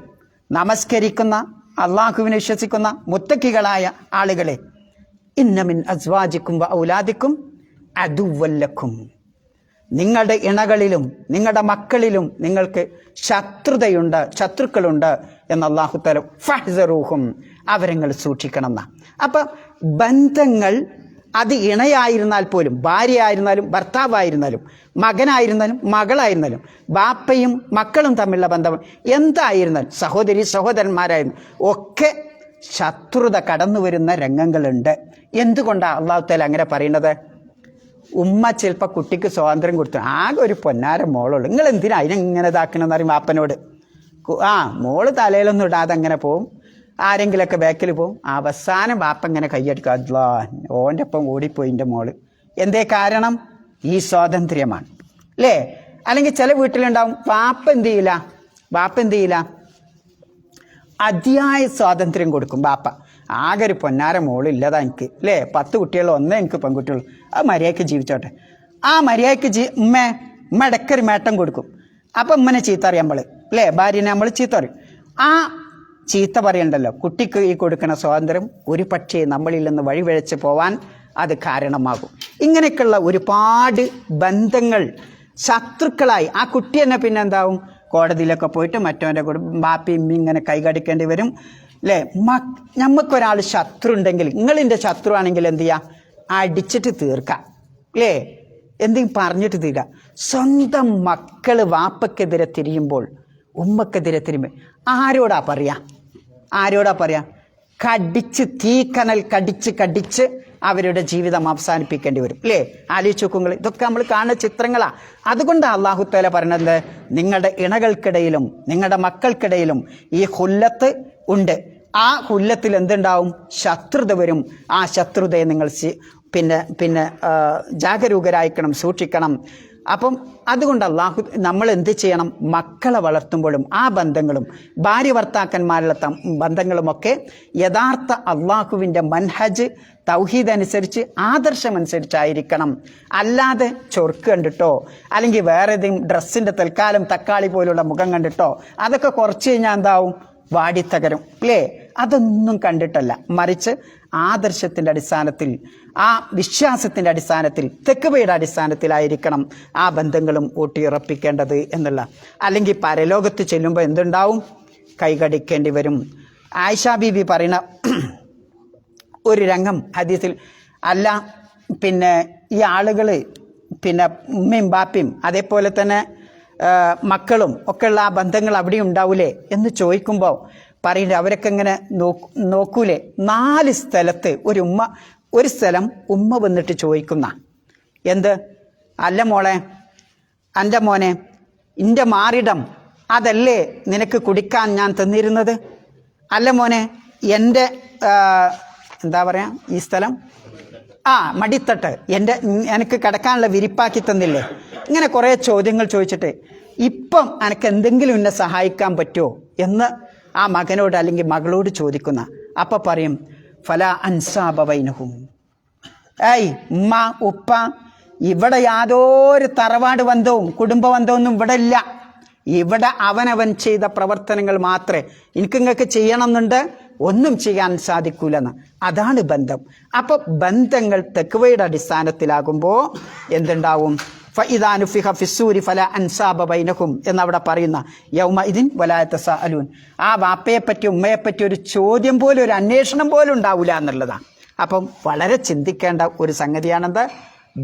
നമസ്കരിക്കുന്ന അള്ളാഹുവിനെ വിശ്വസിക്കുന്ന മുത്തക്കികളായ ആളുകളെ, ഇന്ന മിൻ അസ്വാജിക്കും വ ഔലാദിക്കും അദുവ്വല്ലക്കും. നിങ്ങളുടെ ഇണകളിലും നിങ്ങളുടെ മക്കളിലും നിങ്ങൾക്ക് ശത്രുക്കളുണ്ട് എന്ന് അല്ലാഹു തആല ഫഹ്സറൂഹും, അവരെ സൂക്ഷിക്കണം എന്നാ. അപ്പം ബന്ധങ്ങൾ അത് ഇണയായിരുന്നാൽ പോലും, ഭാര്യയായിരുന്നാലും ഭർത്താവായിരുന്നാലും മകനായിരുന്നാലും മകളായിരുന്നാലും ബാപ്പയും മക്കളും തമ്മിലുള്ള ബന്ധം എന്തായിരുന്നാലും സഹോദരന്മാരായിരുന്നു ഒക്കെ ശത്രുത കടന്നു വരുന്ന രംഗങ്ങളുണ്ട്. എന്തുകൊണ്ടാണ് അല്ലാഹു തആല അങ്ങനെ പറയുന്നത്? ഉമ്മ ചിലപ്പോൾ കുട്ടിക്ക് സ്വാതന്ത്ര്യം കൊടുത്തു, ആകെ ഒരു പൊന്നാര മോളുള്ളൂ, നിങ്ങൾ എന്തിനാ അതിനെങ്ങനെ ഇതാക്കണമെന്ന് പറയും വാപ്പനോട്. മോള് തലയിലൊന്നും ഇടാതെ അങ്ങനെ പോവും, ആരെങ്കിലൊക്കെ ബാക്കിൽ പോവും. അവസാനം വാപ്പ ഇങ്ങനെ കൈയ്യടിക്കുക, അല്ലാ ഓൻ്റെ ഒപ്പം ഓടിപ്പോയി എൻ്റെ മോള്. എന്തേ കാരണം? ഈ സ്വാതന്ത്ര്യമാണ്, അല്ലേ? അല്ലെങ്കിൽ ചില വീട്ടിലുണ്ടാവും വാപ്പ എന്ത് ചെയ്യില്ല, അതിയായ സ്വാതന്ത്ര്യം കൊടുക്കും ബാപ്പ. ആകെ ഒരു പൊന്നാര മോളില്ലതാ എനിക്ക്, അല്ലേ? 10 കുട്ടികളും 1 എനിക്ക് പെൺകുട്ടികളും, അത് മര്യാദയ്ക്ക് ജീവിച്ചോട്ടെ. ആ മര്യാദയ്ക്ക് ഉമ്മ ഇടയ്ക്കൊരു മേട്ടം കൊടുക്കും. അപ്പം ഉമ്മനെ ചീത്ത അറിയാം നമ്മൾ, അല്ലേ? ഭാര്യനെ നമ്മൾ ചീത്ത പറയും. ആ ചീത്ത പറയണ്ടല്ലോ, കുട്ടിക്ക് ഈ കൊടുക്കുന്ന സ്വാതന്ത്ര്യം ഒരു പക്ഷേ നമ്മളിൽ നിന്ന് വഴിവഴച്ച് പോവാൻ അത് കാരണമാകും. ഇങ്ങനെയൊക്കെയുള്ള ഒരുപാട് ബന്ധങ്ങൾ ശത്രുക്കളായി ആ കുട്ടി തന്നെ പിന്നെ എന്താവും? കോടതിയിലൊക്കെ പോയിട്ട് മറ്റവൻ്റെ കൂടെ ബാപ്പിയും ഇങ്ങനെ കൈകടിക്കേണ്ടി വരും, അല്ലേ? നമുക്കൊരാൾ ശത്രു ഉണ്ടെങ്കിൽ, നിങ്ങളിൻ്റെ ശത്രു ആണെങ്കിൽ എന്ത് ചെയ്യുക? അടിച്ചിട്ട് തീർക്കാം, അല്ലേ? എന്തെങ്കിലും പറഞ്ഞിട്ട് തീരുക. സ്വന്തം മക്കൾ വാപ്പക്കെതിരെ തിരിയുമ്പോൾ, ഉമ്മക്കെതിരെ തിരിയുമ്പോൾ ആരോടാ പറയാ? കടിച്ച് തീക്കനൽ കടിച്ച് അവരുടെ ജീവിതം അവസാനിപ്പിക്കേണ്ടി വരും, അല്ലേ? ആലോചിച്ച് നോക്കുങ്ങൾ. ഇതൊക്കെ നമ്മൾ കാണുന്ന ചിത്രങ്ങളാണ്. അതുകൊണ്ട് അല്ലാഹു തആല പറഞ്ഞത്, നിങ്ങളുടെ ഇണകൾക്കിടയിലും നിങ്ങളുടെ മക്കൾക്കിടയിലും ഈ ഹുല്ലത്ത് ഉണ്ട്. ആ ഹുല്ലത്തിൽ എന്തുണ്ടാവും? ശത്രുത വരും. ആ ശത്രുതയെ നിങ്ങൾ പിന്നെ ജാഗരൂകരായിരിക്കണം, സൂക്ഷിക്കണം. അപ്പം അതുകൊണ്ട് നമ്മൾ എന്ത് ചെയ്യണം? മക്കളെ വളർത്തുമ്പോഴും ആ ബന്ധങ്ങളും ഭാര്യ ഭർത്താക്കന്മാരുള്ള ബന്ധങ്ങളുമൊക്കെ യഥാർത്ഥ അള്ളാഹുവിൻ്റെ മൻഹജ് തൗഹീദ് അനുസരിച്ച് ആദർശമനുസരിച്ചായിരിക്കണം. അല്ലാതെ ചൊർക്ക് കണ്ടിട്ടോ അല്ലെങ്കിൽ വേറെ ഏതെങ്കിലും ഡ്രസ്സിൻ്റെ തൽക്കാലം തക്കാളി പോലുള്ള മുഖം കണ്ടിട്ടോ അതൊക്കെ കുറച്ച് കഴിഞ്ഞാൽ എന്താവും? വാടിത്തകരും, അല്ലേ? അതൊന്നും കണ്ടിട്ടല്ല, മറിച്ച് ആദർശത്തിൻ്റെ അടിസ്ഥാനത്തിൽ, ആ വിശ്വാസത്തിൻ്റെ അടിസ്ഥാനത്തിൽ, തെക്കുവയുടെ അടിസ്ഥാനത്തിലായിരിക്കണം ആ ബന്ധങ്ങളും ഊട്ടിയുറപ്പിക്കേണ്ടത് എന്നുള്ള. അല്ലെങ്കിൽ പരലോകത്ത് ചെല്ലുമ്പോൾ എന്തുണ്ടാവും? കൈകടിക്കേണ്ടി വരും. ആയിഷ ബീബി പറയുന്ന ഒരു രംഗം ഹദീസിൽ, അല്ല പിന്നെ ഈ ആളുകൾ പിന്നെ ഉമ്മയും ബാപ്പയും അതേപോലെ തന്നെ മക്കളും ഒക്കെയുള്ള ആ ബന്ധങ്ങൾ അവിടെ ഉണ്ടാവൂലേ എന്ന് ചോദിക്കുമ്പോൾ പറയുന്നത്, അവരൊക്കെ ഇങ്ങനെ നോക്കൂലേ? 4 സ്ഥലത്ത് ഒരു സ്ഥലം ഉമ്മ വന്നിട്ട് ചോദിക്കുന്ന എന്ത്? അല്ല മോളെ, എൻ്റെ മോനെ, എൻ്റെ മാറിടം അതല്ലേ നിനക്ക് കുടിക്കാൻ ഞാൻ തന്നിരുന്നത്? അല്ല മോനെ, എൻ്റെ എന്താ പറയുക, ഈ സ്ഥലം മടിത്തട്ട് എനിക്ക് കിടക്കാനുള്ള വിരിപ്പാക്കി തന്നില്ലേ? ഇങ്ങനെ കുറേ ചോദ്യങ്ങൾ ചോദിച്ചിട്ട് ഇപ്പം എനിക്ക് എന്തെങ്കിലും എന്നെ സഹായിക്കാൻ പറ്റുമോ എന്ന് ആ മകനോട് അല്ലെങ്കിൽ മകളോട് ചോദിക്കുന്ന അപ്പം പറയും ഫല അൻസാബൈനഹും, ഉമ്മ ഉപ്പ ഇവിടെ യാതൊരു തറവാട് ബന്ധവും കുടുംബ ബന്ധമൊന്നും ഇവിടെ ഇല്ല. ഇവിടെ അവനവൻ ചെയ്ത പ്രവർത്തനങ്ങൾ മാത്രമേ എനിക്ക് നിങ്ങൾക്ക് ചെയ്യണമെന്നുണ്ട്, ഒന്നും ചെയ്യാൻ സാധിക്കൂലെന്ന്. അതാണ് ബന്ധം. അപ്പോൾ ബന്ധങ്ങൾ തെക്കുവയുടെ അടിസ്ഥാനത്തിലാകുമ്പോൾ എന്തുണ്ടാവും? ഫഇദാ നുഫിഖ ഫിസ്സൂരി ഫലാ അൻസാബ ബൈനഹും എന്നവിടെ പറയുന്ന യൗമഇദിൻ വലാ യതസാഅലൂൻ. ആ വാപ്പയെപ്പറ്റി ഉമ്മയെപ്പറ്റി ഒരു ചോദ്യം പോലും ഒരു അന്വേഷണം പോലും ഉണ്ടാവില്ല എന്നുള്ളതാണ്. അപ്പം വളരെ ചിന്തിക്കേണ്ട ഒരു സംഗതിയാണെന്ത്?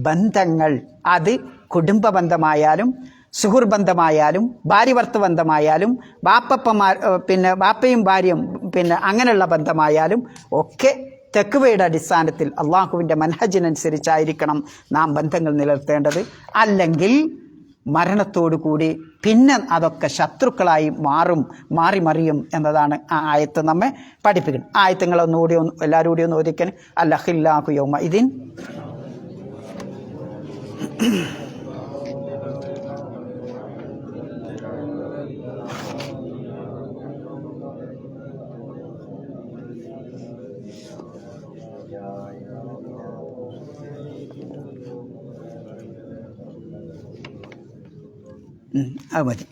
ബന്ധങ്ങൾ. അത് കുടുംബ ബന്ധമായാലും സുഹൃബന്ധമായാലും ഭാര്യഭർത്തൃ ബന്ധമായാലും ബാപ്പയും ഭാര്യയും അങ്ങനെയുള്ള ബന്ധമായാലും ഒക്കെ തെക്കുവയുടെ അടിസ്ഥാനത്തിൽ അള്ളാഹുവിൻ്റെ മനഹജിനനുസരിച്ചായിരിക്കണം നാം ബന്ധങ്ങൾ നിലനിർത്തേണ്ടത്. അല്ലെങ്കിൽ മരണത്തോടു കൂടി പിന്നെ അതൊക്കെ ശത്രുക്കളായി മാറിമറിയും എന്നതാണ് ആ ആയത്ത് നമ്മെ പഠിപ്പിക്കുന്നത്. ആയത്തുകളൊന്നുകൂടി എല്ലാവരും കൂടി ഒന്ന് ഓദിക്കാൻ. അല്ലഹില്ലാഹു യൗമഇദിൻ അത് മതി.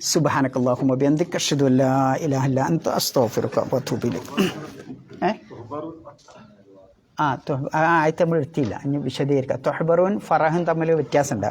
സുബ്ഹാനക്കല്ലാഹുമ്മ ബിഹംദിക അഷ്ഹദു അല്ലാ ഇലാഹ ഇല്ലാ അൻത അസ്തഗ്ഫിറുക വഅതൂബു ഇലൈക്. ആയത്ത് നമ്മൾ എടുത്തില്ല, ഇനി വിശദീകരിക്കാം. തൊഹബറും ഫറഹും തമ്മിൽ വ്യത്യാസമുണ്ട്.